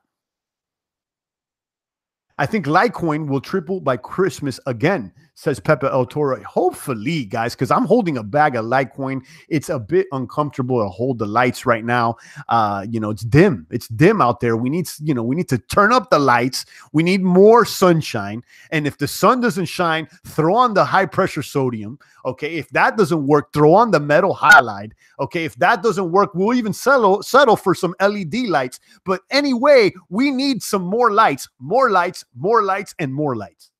S1: I think Litecoin will triple by Christmas again, says Pepe El Toro. Hopefully, guys, because I'm holding a bag of Litecoin. It's a bit uncomfortable to hold the lights right now. It's dim. It's dim out there. We need to turn up the lights. We need more sunshine. And if the sun doesn't shine, throw on the high pressure sodium. Okay. If that doesn't work, throw on the metal halide. Okay. If that doesn't work, we'll even settle for some LED lights. But anyway, we need some more lights, and more lights.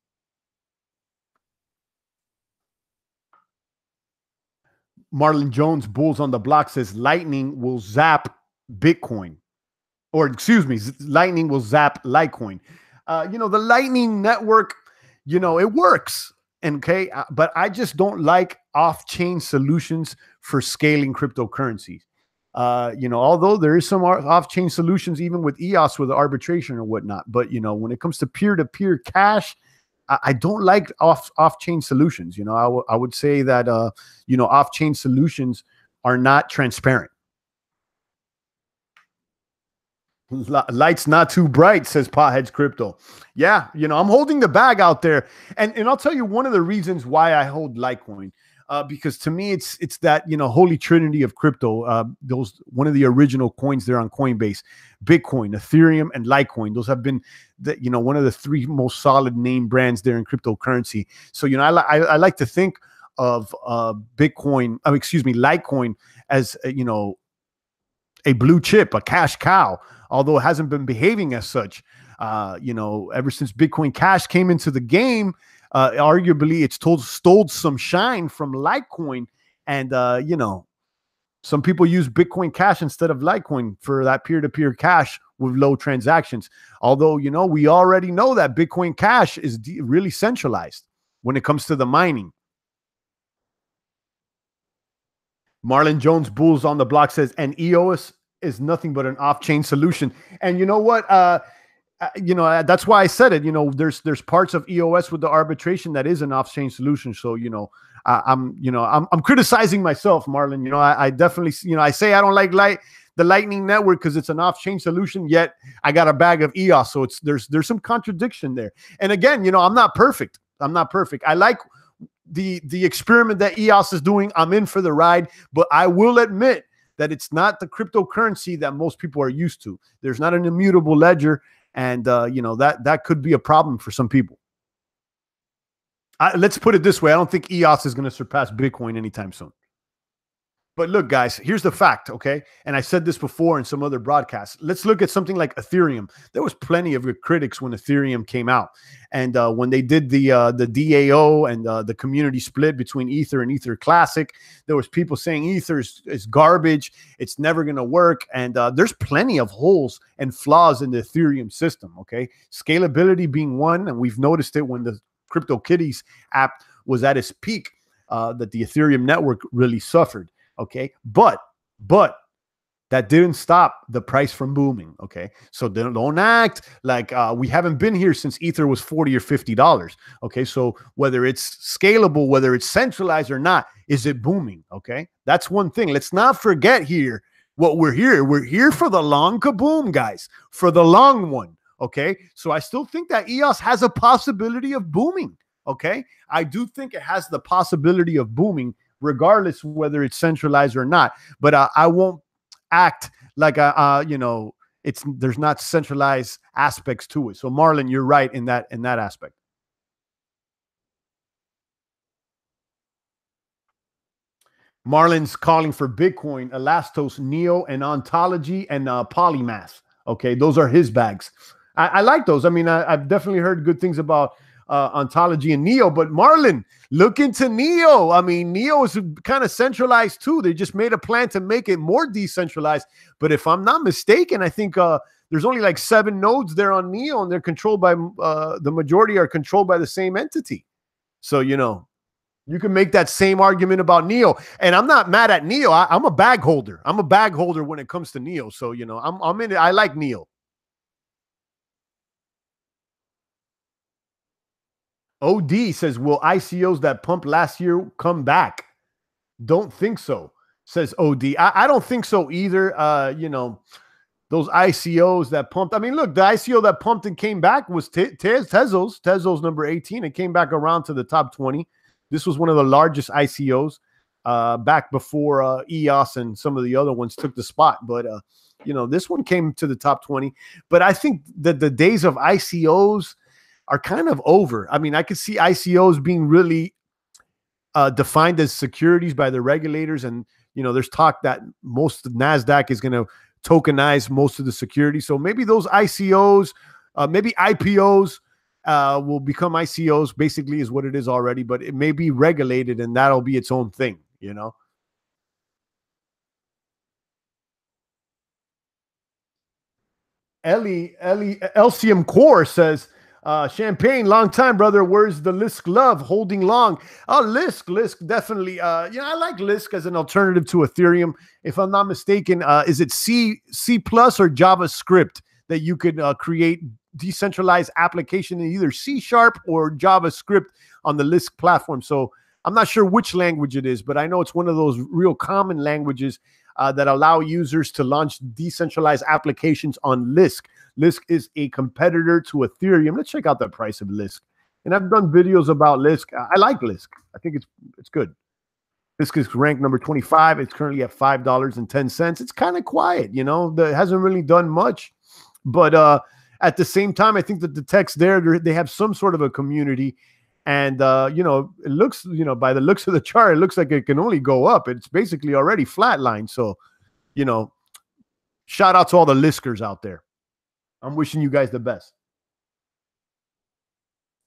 S1: Marlon Jones, Bulls on the Block, says lightning will zap Bitcoin. Or excuse me, lightning will zap Litecoin. The Lightning Network, it works. Okay, but I just don't like off-chain solutions for scaling cryptocurrencies. Although there is some off-chain solutions, even with EOS with arbitration or whatnot. But, when it comes to peer-to-peer cash, I don't like off-chain solutions. I would say that, off-chain solutions are not transparent. Light's not too bright, says Potheads Crypto. Yeah, I'm holding the bag out there. And I'll tell you one of the reasons why I hold Litecoin. Because to me, it's that, holy trinity of crypto. Those one of the original coins there on Coinbase, Bitcoin, Ethereum, and Litecoin. Those have been one of the three most solid name brands there in cryptocurrency. So I like to think of Litecoin as a blue chip, a cash cow, although it hasn't been behaving as such. Ever since Bitcoin Cash came into the game. Arguably, it's stole some shine from Litecoin, and some people use Bitcoin Cash instead of Litecoin for that peer-to-peer cash with low transactions. Although we already know that Bitcoin Cash is really centralized when it comes to the mining. Marlon Jones Bulls on the block says, and EOS is nothing but an off-chain solution. And you know what? That's why I said it. There's parts of EOS with the arbitration that is an off-chain solution. So I'm criticizing myself, Marlon. I definitely I say I don't like the Lightning Network because it's an off-chain solution. Yet I got a bag of EOS, so there's some contradiction there. And again, I'm not perfect. I like the experiment that EOS is doing. I'm in for the ride, but I will admit that it's not the cryptocurrency that most people are used to. There's not an immutable ledger. And, that could be a problem for some people. Let's put it this way. I don't think EOS is going to surpass Bitcoin anytime soon. But look, guys, here's the fact, okay? And I said this before in some other broadcasts. Let's look at something like Ethereum. There was plenty of critics when Ethereum came out. And when they did the DAO and the community split between Ether and Ether Classic, there was people saying Ether is garbage. It's never going to work. And there's plenty of holes and flaws in the Ethereum system, okay? Scalability being one, and we've noticed it when the CryptoKitties app was at its peak, that the Ethereum network really suffered. Okay, but that didn't stop the price from booming. Okay, so don't act like we haven't been here since Ether was $40 or $50. Okay, so whether it's scalable, whether it's centralized or not, is it booming? Okay, that's one thing. Let's not forget here what we're here. We're here for the long kaboom, guys, for the long one. Okay, so I still think that EOS has a possibility of booming. Okay, I do think it has the possibility of booming, regardless whether it's centralized or not. But I won't act like there's not centralized aspects to it. So Marlon, you're right in that aspect. Marlon's calling for Bitcoin, Elastos, Neo, and Ontology, and Polymath. Okay, those are his bags. I like those. I mean, I've definitely heard good things about Ontology and Neo, but Marlon, look into Neo. I mean, Neo is kind of centralized too. They just made a plan to make it more decentralized. But if I'm not mistaken, I think there's only like 7 nodes there on Neo, and they're controlled by the majority are controlled by the same entity. So you can make that same argument about Neo, and I'm not mad at Neo. I'm a bag holder. I'm a bag holder when it comes to Neo. So I'm in it. I like Neo. OD says, will ICOs that pumped last year come back? Don't think so, says OD. I don't think so either. Those ICOs that pumped. I mean, look, the ICO that pumped and came back was Tezos number 18. It came back around to the top 20. This was one of the largest ICOs back before EOS and some of the other ones took the spot. But, this one came to the top 20. But I think that the days of ICOs are kind of over. I mean, I could see ICOs being really defined as securities by the regulators. And, there's talk that most of NASDAQ is going to tokenize most of the securities. So maybe those ICOs, maybe IPOs will become ICOs, basically is what it is already, but it may be regulated and that'll be its own thing, Ellie LCM Core says, Champagne, long time, brother. Where's the Lisk love? Holding long. Oh, Lisk, definitely. I like Lisk as an alternative to Ethereum. If I'm not mistaken, is it C plus or JavaScript that you could create decentralized application in either C# or JavaScript on the Lisk platform? So I'm not sure which language it is, but I know it's one of those real common languages that allow users to launch decentralized applications on Lisk. Lisk is a competitor to Ethereum. Let's check out the price of Lisk. And I've done videos about Lisk. I like Lisk. I think it's good. Lisk is ranked number 25. It's currently at $5.10. It's kind of quiet, you know. It hasn't really done much. But at the same time, I think that the techs there, they have some sort of a community. And, it looks, by the looks of the chart, it looks like it can only go up. It's basically already flatlined. So, shout out to all the Liskers out there. I'm wishing you guys the best.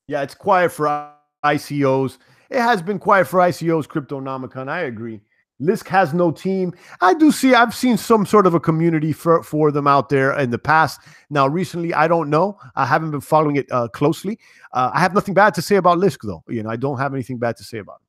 S1: Yeah, it's quiet for ICOs. It has been quiet for ICOs, Cryptonomicon. I agree. Lisk has no team. I've seen some sort of a community for them out there in the past. Now, recently, I don't know. I haven't been following it closely. I have nothing bad to say about Lisk, though. I don't have anything bad to say about it.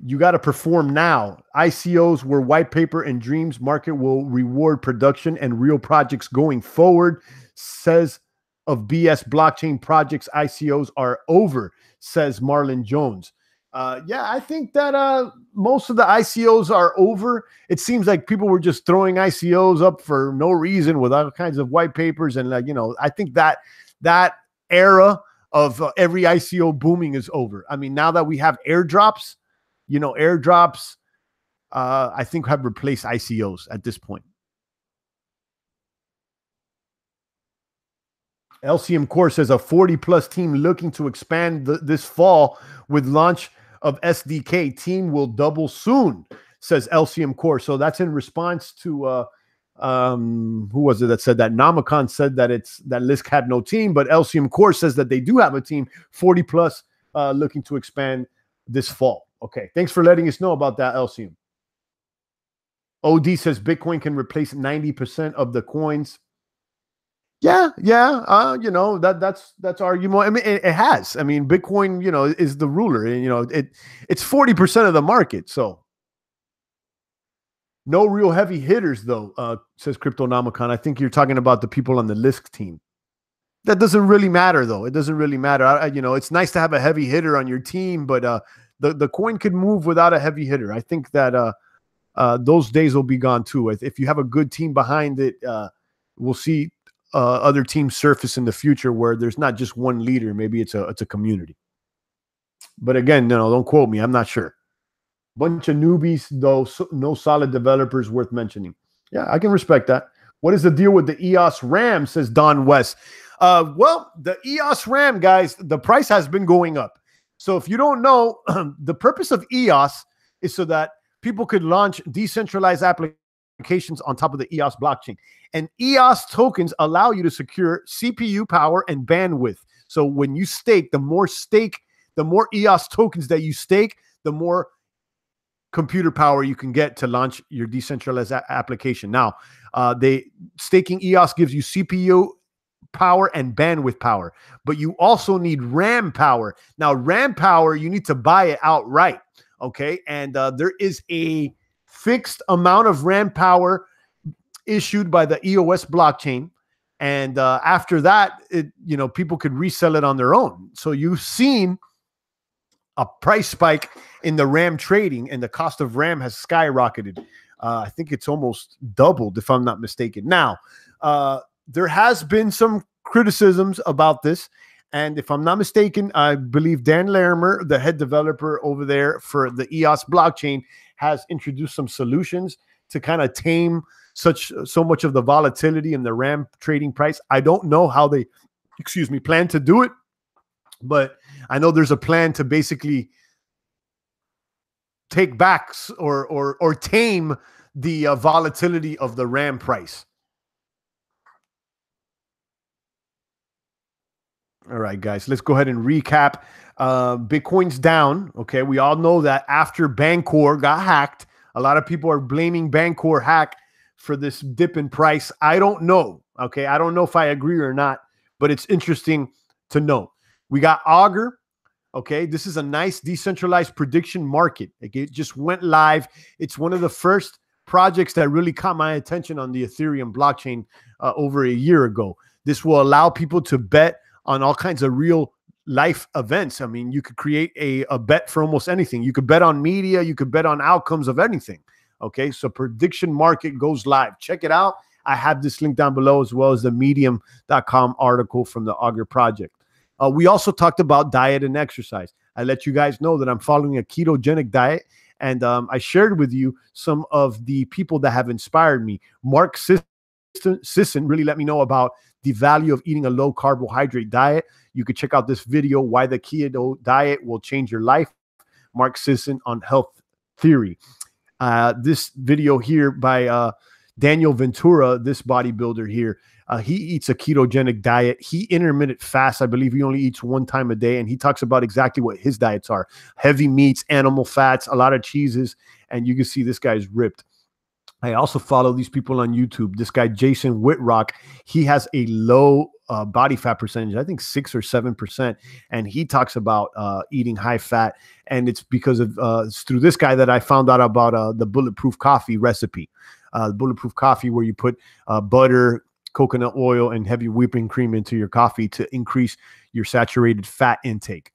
S1: You got to perform now. ICOs were white paper and dreams. Market will reward production and real projects going forward. Says of BS blockchain projects, ICOs are over, says Marlon Jones. I think that most of the ICOs are over. It seems like people were just throwing ICOs up for no reason with all kinds of white papers. And I think that era of every ICO booming is over. I mean, now that we have airdrops, I think have replaced ICOs at this point. LCM Core says a 40+ team looking to expand this fall with launch of SDK. Team will double soon, says LCM Core. So that's in response to who was it that said that? Nomicon said that that Lisk had no team, but LCM Core says that they do have a team, 40+ looking to expand this fall. Okay, thanks for letting us know about that, LCM. OD says Bitcoin can replace 90% of the coins. Yeah. That's arguable. I mean, it has. I mean, Bitcoin, is the ruler. And, it's 40% of the market. So no real heavy hitters, though, says Cryptonomicon. I think you're talking about the people on the Lisk team. That doesn't really matter, though. It doesn't really matter. It's nice to have a heavy hitter on your team, but the coin could move without a heavy hitter. I think that those days will be gone, too. If you have a good team behind it, we'll see other teams surface in the future where there's not just one leader. Maybe it's a community. But again, don't quote me. I'm not sure. Bunch of newbies, though, no solid developers worth mentioning. Yeah, I can respect that. What is the deal with the EOS RAM, says Don West. Well, the EOS RAM, guys, the price has been going up. So if you don't know, the purpose of EOS is so that people could launch decentralized applications on top of the EOS blockchain. And EOS tokens allow you to secure CPU power and bandwidth. So when you stake, the more EOS tokens that you stake, the more computer power you can get to launch your decentralized application. Now, staking EOS gives you CPU power and bandwidth power, but you also need RAM power. Now, RAM power, you need to buy it outright. Okay. And there is a fixed amount of RAM power issued by the EOS blockchain. And after that, people could resell it on their own. So you've seen a price spike in the RAM trading, and the cost of RAM has skyrocketed. I think it's almost doubled, if I'm not mistaken. Now, there has been some criticisms about this. And if I'm not mistaken, I believe Dan Larimer, the head developer over there for the EOS blockchain, has introduced some solutions to kind of tame so much of the volatility in the RAM trading price. I don't know how they, plan to do it, but I know there's a plan to basically take back or tame the volatility of the RAM price. All right, guys, let's go ahead and recap. Bitcoin's down. Okay, we all know that after Bancor got hacked, a lot of people are blaming Bancor hack for this dip in price. I don't know. Okay, I don't know if I agree or not, but it's interesting to know. We got Augur. Okay, this is a nice decentralized prediction market. It just went live. It's one of the first projects that really caught my attention on the Ethereum blockchain over a year ago. This will allow people to bet on all kinds of real life events. I mean, you could create a bet for almost anything. You could bet on media. You could bet on outcomes of anything. Okay, so prediction market goes live. Check it out. I have this link down below, as well as the medium.com article from the Augur project. We also talked about diet and exercise. I let you guys know that I'm following a ketogenic diet, and I shared with you some of the people that have inspired me. Mark Sisson really let me know about the value of eating a low carbohydrate diet. You could check out this video, Why the Keto Diet Will Change Your Life. Mark Sisson on health theory. This video here by Daniel Ventura, this bodybuilder here, he eats a ketogenic diet. He intermittent fasts. I believe he only eats one time a day, and he talks about exactly what his diets are: heavy meats, animal fats, a lot of cheeses, and you can see this guy's ripped. I also follow these people on YouTube. This guy, Jason Whitrock, he has a low body fat percentage, I think 6 or 7%. And he talks about eating high fat. And it's because of it's through this guy that I found out about the bulletproof coffee recipe. Bulletproof coffee, where you put butter, coconut oil, and heavy whipping cream into your coffee to increase your saturated fat intake.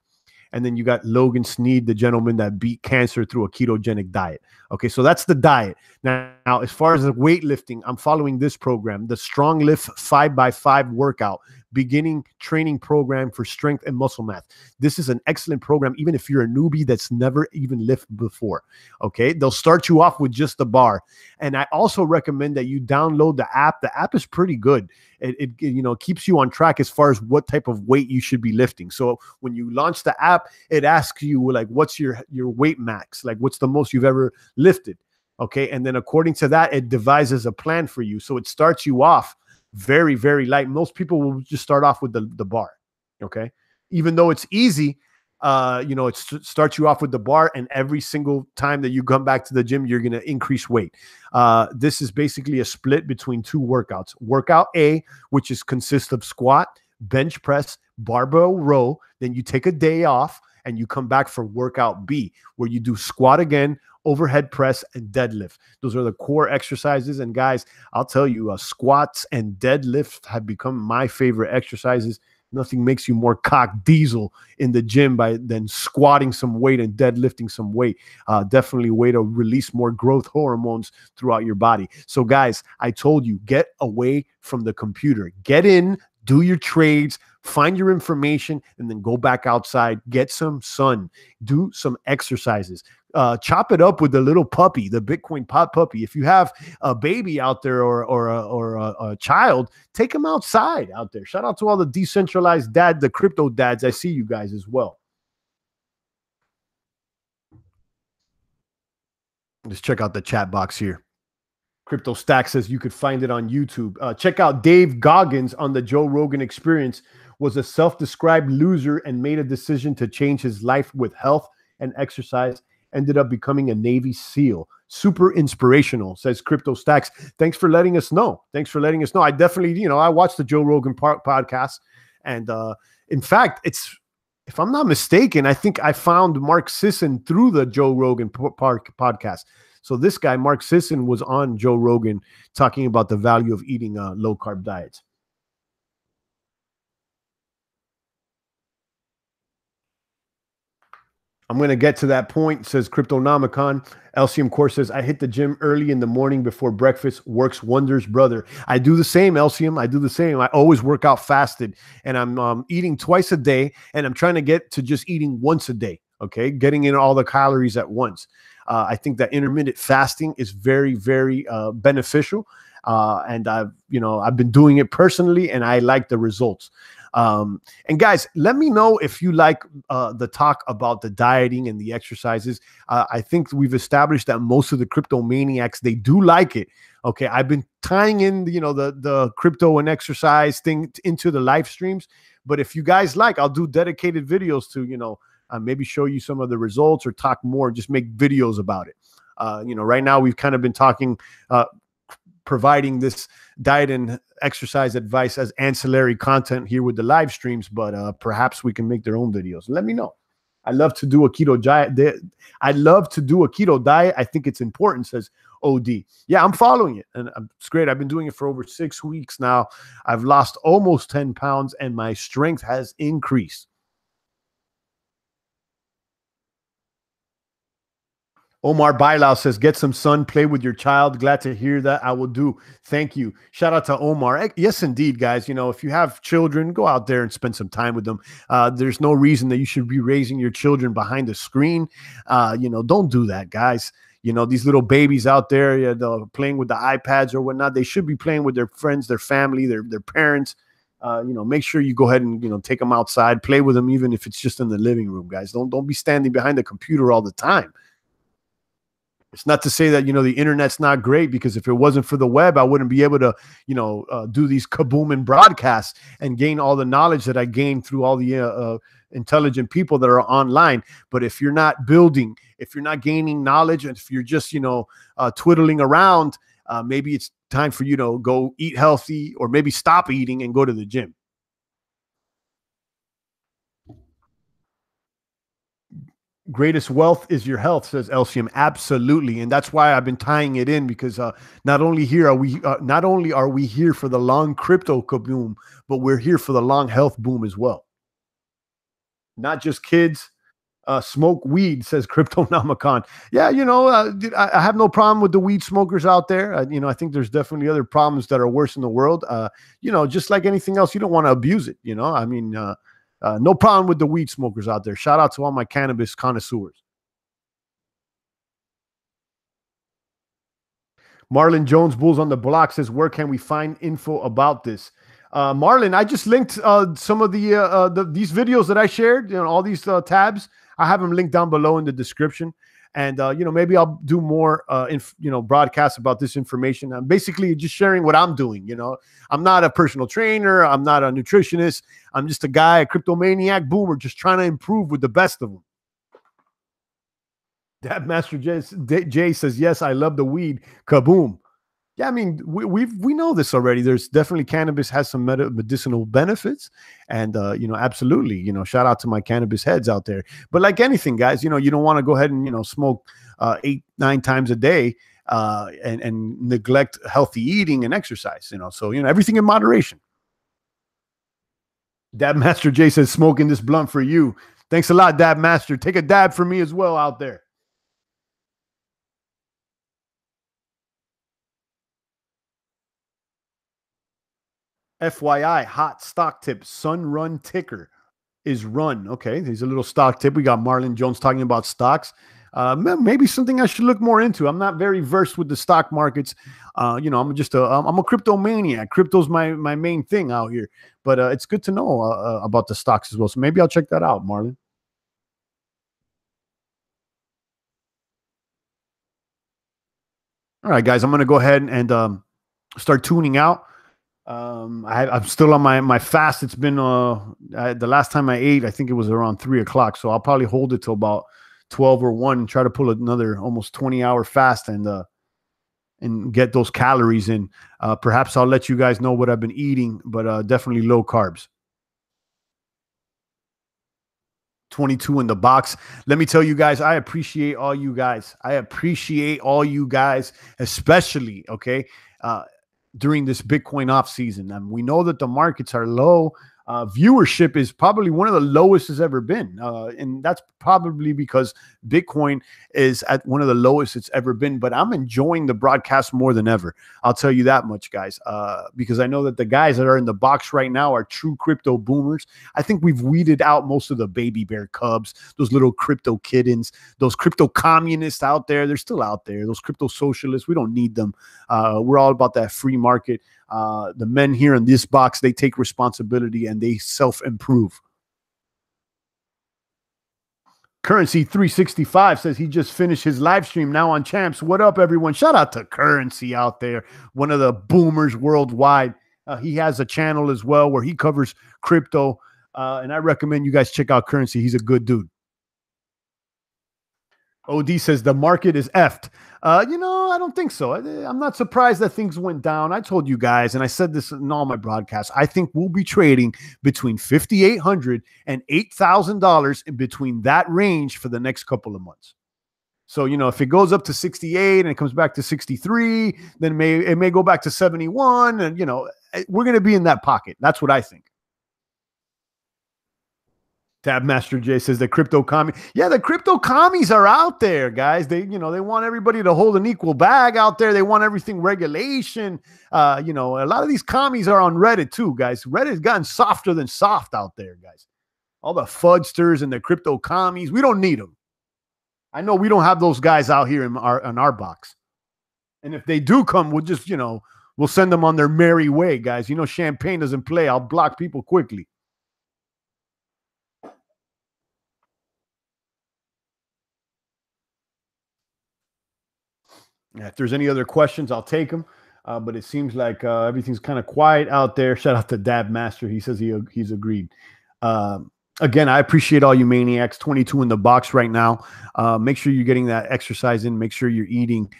S1: And then you got Logan Sneed, the gentleman that beat cancer through a ketogenic diet. Okay, so that's the diet. Now, as far as the weightlifting, I'm following this program, the Strong Lift 5x5 workout, beginning training program for strength and muscle mass. This is an excellent program, even if you're a newbie that's never even lifted before. Okay, they'll start you off with just the bar. And I also recommend that you download the app. The app is pretty good. It you know, keeps you on track as far as what type of weight you should be lifting. So when you launch the app, it asks you, like, what's your weight max? Like, what's the most you've ever lifted? Okay, and then according to that, it devises a plan for you. So it starts you off very, very light. Most people will just start off with the bar. Okay, even though it's easy, you know, it starts you off with the bar, and every single time that you come back to the gym, you're going to increase weight. This is basically a split between two workouts. Workout A, which consists of squat, bench press, barbell row. Then you take a day off and you come back for workout B, where you do squat again, overhead press, and deadlift. Those are the core exercises. And guys, I'll tell you, squats and deadlift have become my favorite exercises. Nothing makes you more cock diesel in the gym than squatting some weight and deadlifting some weight. Definitely a way to release more growth hormones throughout your body. So guys, I told you, get away from the computer. Get in, do your trades, find your information, and then go back outside, get some sun, do some exercises. Chop it up with the little puppy, the Bitcoin pot puppy. If you have a baby out there or a child, take them outside out there. Shout out to all the decentralized dad, the crypto dads. I see you guys as well. Let's check out the chat box here. Crypto Stack says you could find it on YouTube. Check out Dave Goggins on the Joe Rogan Experience. Was a self-described loser and made a decision to change his life with health and exercise. Ended up becoming a Navy SEAL. Super inspirational, says Crypto Stacks. Thanks for letting us know. Thanks for letting us know. I definitely, you know, I watched the Joe Rogan podcast. And in fact, if I'm not mistaken, I think I found Mark Sisson through the Joe Rogan podcast. So this guy, Mark Sisson, was on Joe Rogan talking about the value of eating low-carb diets. I'm going to get to that point, says Cryptonomicon. LCM Core says, I hit the gym early in the morning before breakfast. Works wonders, brother. I do the same, LCM. I do the same. I always work out fasted, and I'm eating twice a day, and I'm trying to get to just eating once a day, okay? Getting in all the calories at once. I think that intermittent fasting is very, very beneficial, and I've been doing it personally, and I like the results. And guys, let me know if you like the talk about the dieting and the exercises. I think we've established that most of the crypto maniacs, they do like it. Okay, I've been tying in, you know, the crypto and exercise thing into the live streams. But if you guys like, I'll do dedicated videos to, you know, maybe show you some of the results or talk more, just make videos about it. You know, right now we've kind of been talking providing this diet and exercise advice as ancillary content here with the live streams, but perhaps we can make their own videos. Let me know. I love to do a keto diet. I love to do a keto diet. I think it's important, says OD. Yeah, I'm following it, and it's great. I've been doing it for over 6 weeks now. I've lost almost 10 pounds, and my strength has increased. Omar Bailao says, get some sun, play with your child. Glad to hear that. I will do. Thank you. Shout out to Omar. Yes, indeed, guys. You know, if you have children, go out there and spend some time with them. There's no reason that you should be raising your children behind a screen. You know, don't do that, guys. You know, these little babies out there, playing with the iPads or whatnot, they should be playing with their friends, their family, their parents. You know, make sure you go ahead and, you know, take them outside, play with them, even if it's just in the living room, guys. Don't be standing behind the computer all the time. It's not to say that, you know, the internet's not great, because if it wasn't for the web, I wouldn't be able to, you know, do these kaboom and broadcasts and gain all the knowledge that I gained through all the intelligent people that are online. But if you're not building, if you're not gaining knowledge, and if you're just, you know, twiddling around, maybe it's time for you to go eat healthy, or maybe stop eating and go to the gym. Greatest wealth is your health, says LCM. Absolutely. And that's why I've been tying it in, because not only are we here for the long crypto kaboom, but we're here for the long health boom as well. Not just kids smoke weed, says Cryptonomicon. Yeah, you know, I have no problem with the weed smokers out there. You know, I think there's definitely other problems that are worse in the world. You know, just like anything else, you don't want to abuse it. You know, I mean, no problem with the weed smokers out there. Shout out to all my cannabis connoisseurs. Marlon Jones, Bulls on the Block, says, where can we find info about this? Marlon, I just linked some of these videos that I shared, you know, all these tabs. I have them linked down below in the description. And, you know, maybe I'll do more, you know, broadcasts about this information. I'm basically just sharing what I'm doing. You know, I'm not a personal trainer. I'm not a nutritionist. I'm just a guy, a cryptomaniac boomer, just trying to improve with the best of them. Dad Master Jay says, yes, I love the weed. Kaboom. Yeah, I mean, we know this already. There's definitely, cannabis has some medicinal benefits, and you know, absolutely, you know, shout out to my cannabis heads out there. But like anything, guys, you know, you don't want to go ahead and, you know, smoke 8-9 times a day and neglect healthy eating and exercise. You know, so, you know, everything in moderation. Dab Master J says, smoking this blunt for you. Thanks a lot, Dab Master. Take a dab for me as well out there. FYI, hot stock tip, Sunrun ticker is run. Okay, there's a little stock tip. We got Marlon Jones talking about stocks. Maybe something I should look more into. I'm not very versed with the stock markets. You know, I'm a cryptomaniac. Crypto's my main thing out here. But it's good to know about the stocks as well. So maybe I'll check that out, Marlon. All right, guys, I'm going to go ahead and start tuning out. I'm still on my fast. It's been the last time I ate, I think it was around 3 o'clock. So I'll probably hold it till about 12 or 1 and try to pull another almost 20-hour fast and get those calories in. Perhaps I'll let you guys know what I've been eating, but definitely low carbs. 22 in the box. Let me tell you guys, I appreciate all you guys. I appreciate all you guys, especially, okay, during this Bitcoin off season. I mean, we know that the markets are low. Viewership is probably one of the lowest it's ever been. And that's probably because Bitcoin is at one of the lowest it's ever been. But I'm enjoying the broadcast more than ever. I'll tell you that much, guys, because I know that the guys that are in the box right now are true crypto boomers. I think we've weeded out most of the baby bear cubs, those little crypto kittens, those crypto communists out there. They're still out there. Those crypto socialists, we don't need them. We're all about that free market. The men here in this box, they take responsibility and they self-improve. Currency 365 says he just finished his live stream now on Champs. What up, everyone? Shout out to Currency out there, one of the boomers worldwide. He has a channel as well where he covers crypto, and I recommend you guys check out Currency. He's a good dude. OD says the market is effed. I don't think so. I'm not surprised that things went down. I told you guys, and I said this in all my broadcasts, I think we'll be trading between $5,800 and $8,000 in between that range for the next couple of months. So, if it goes up to 68 and it comes back to 63, then it may go back to 71. And, we're going to be in that pocket. That's what I think. Tab Master J says the crypto commie. Yeah, the crypto commies are out there, guys. They want everybody to hold an equal bag out there. They want everything regulation. A lot of these commies are on Reddit too, guys. Reddit's gotten softer than soft out there, guys. All the fudsters and the crypto commies. We don't need them. I know we don't have those guys out here in our box. And if they do come, we'll just, we'll send them on their merry way, guys. Champagne doesn't play. I'll block people quickly. If there's any other questions, I'll take them. But it seems like everything's kind of quiet out there. Shout out to Dab Master. He says he's agreed. Again, I appreciate all you maniacs. 22 in the box right now. Make sure you're getting that exercise in. Make sure you're eating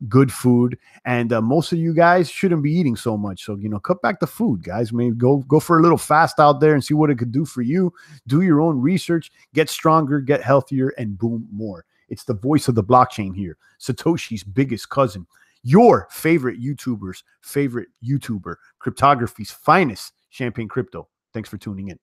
S1: good food. And most of you guys shouldn't be eating so much. So, cut back the food, guys. Maybe go for a little fast out there and see what it could do for you. Do your own research. Get stronger, get healthier, and boom, more. It's the voice of the blockchain here. Satoshi's biggest cousin. Your favorite YouTuber's favorite YouTuber. Cryptography's finest, Champagne Crypto. Thanks for tuning in.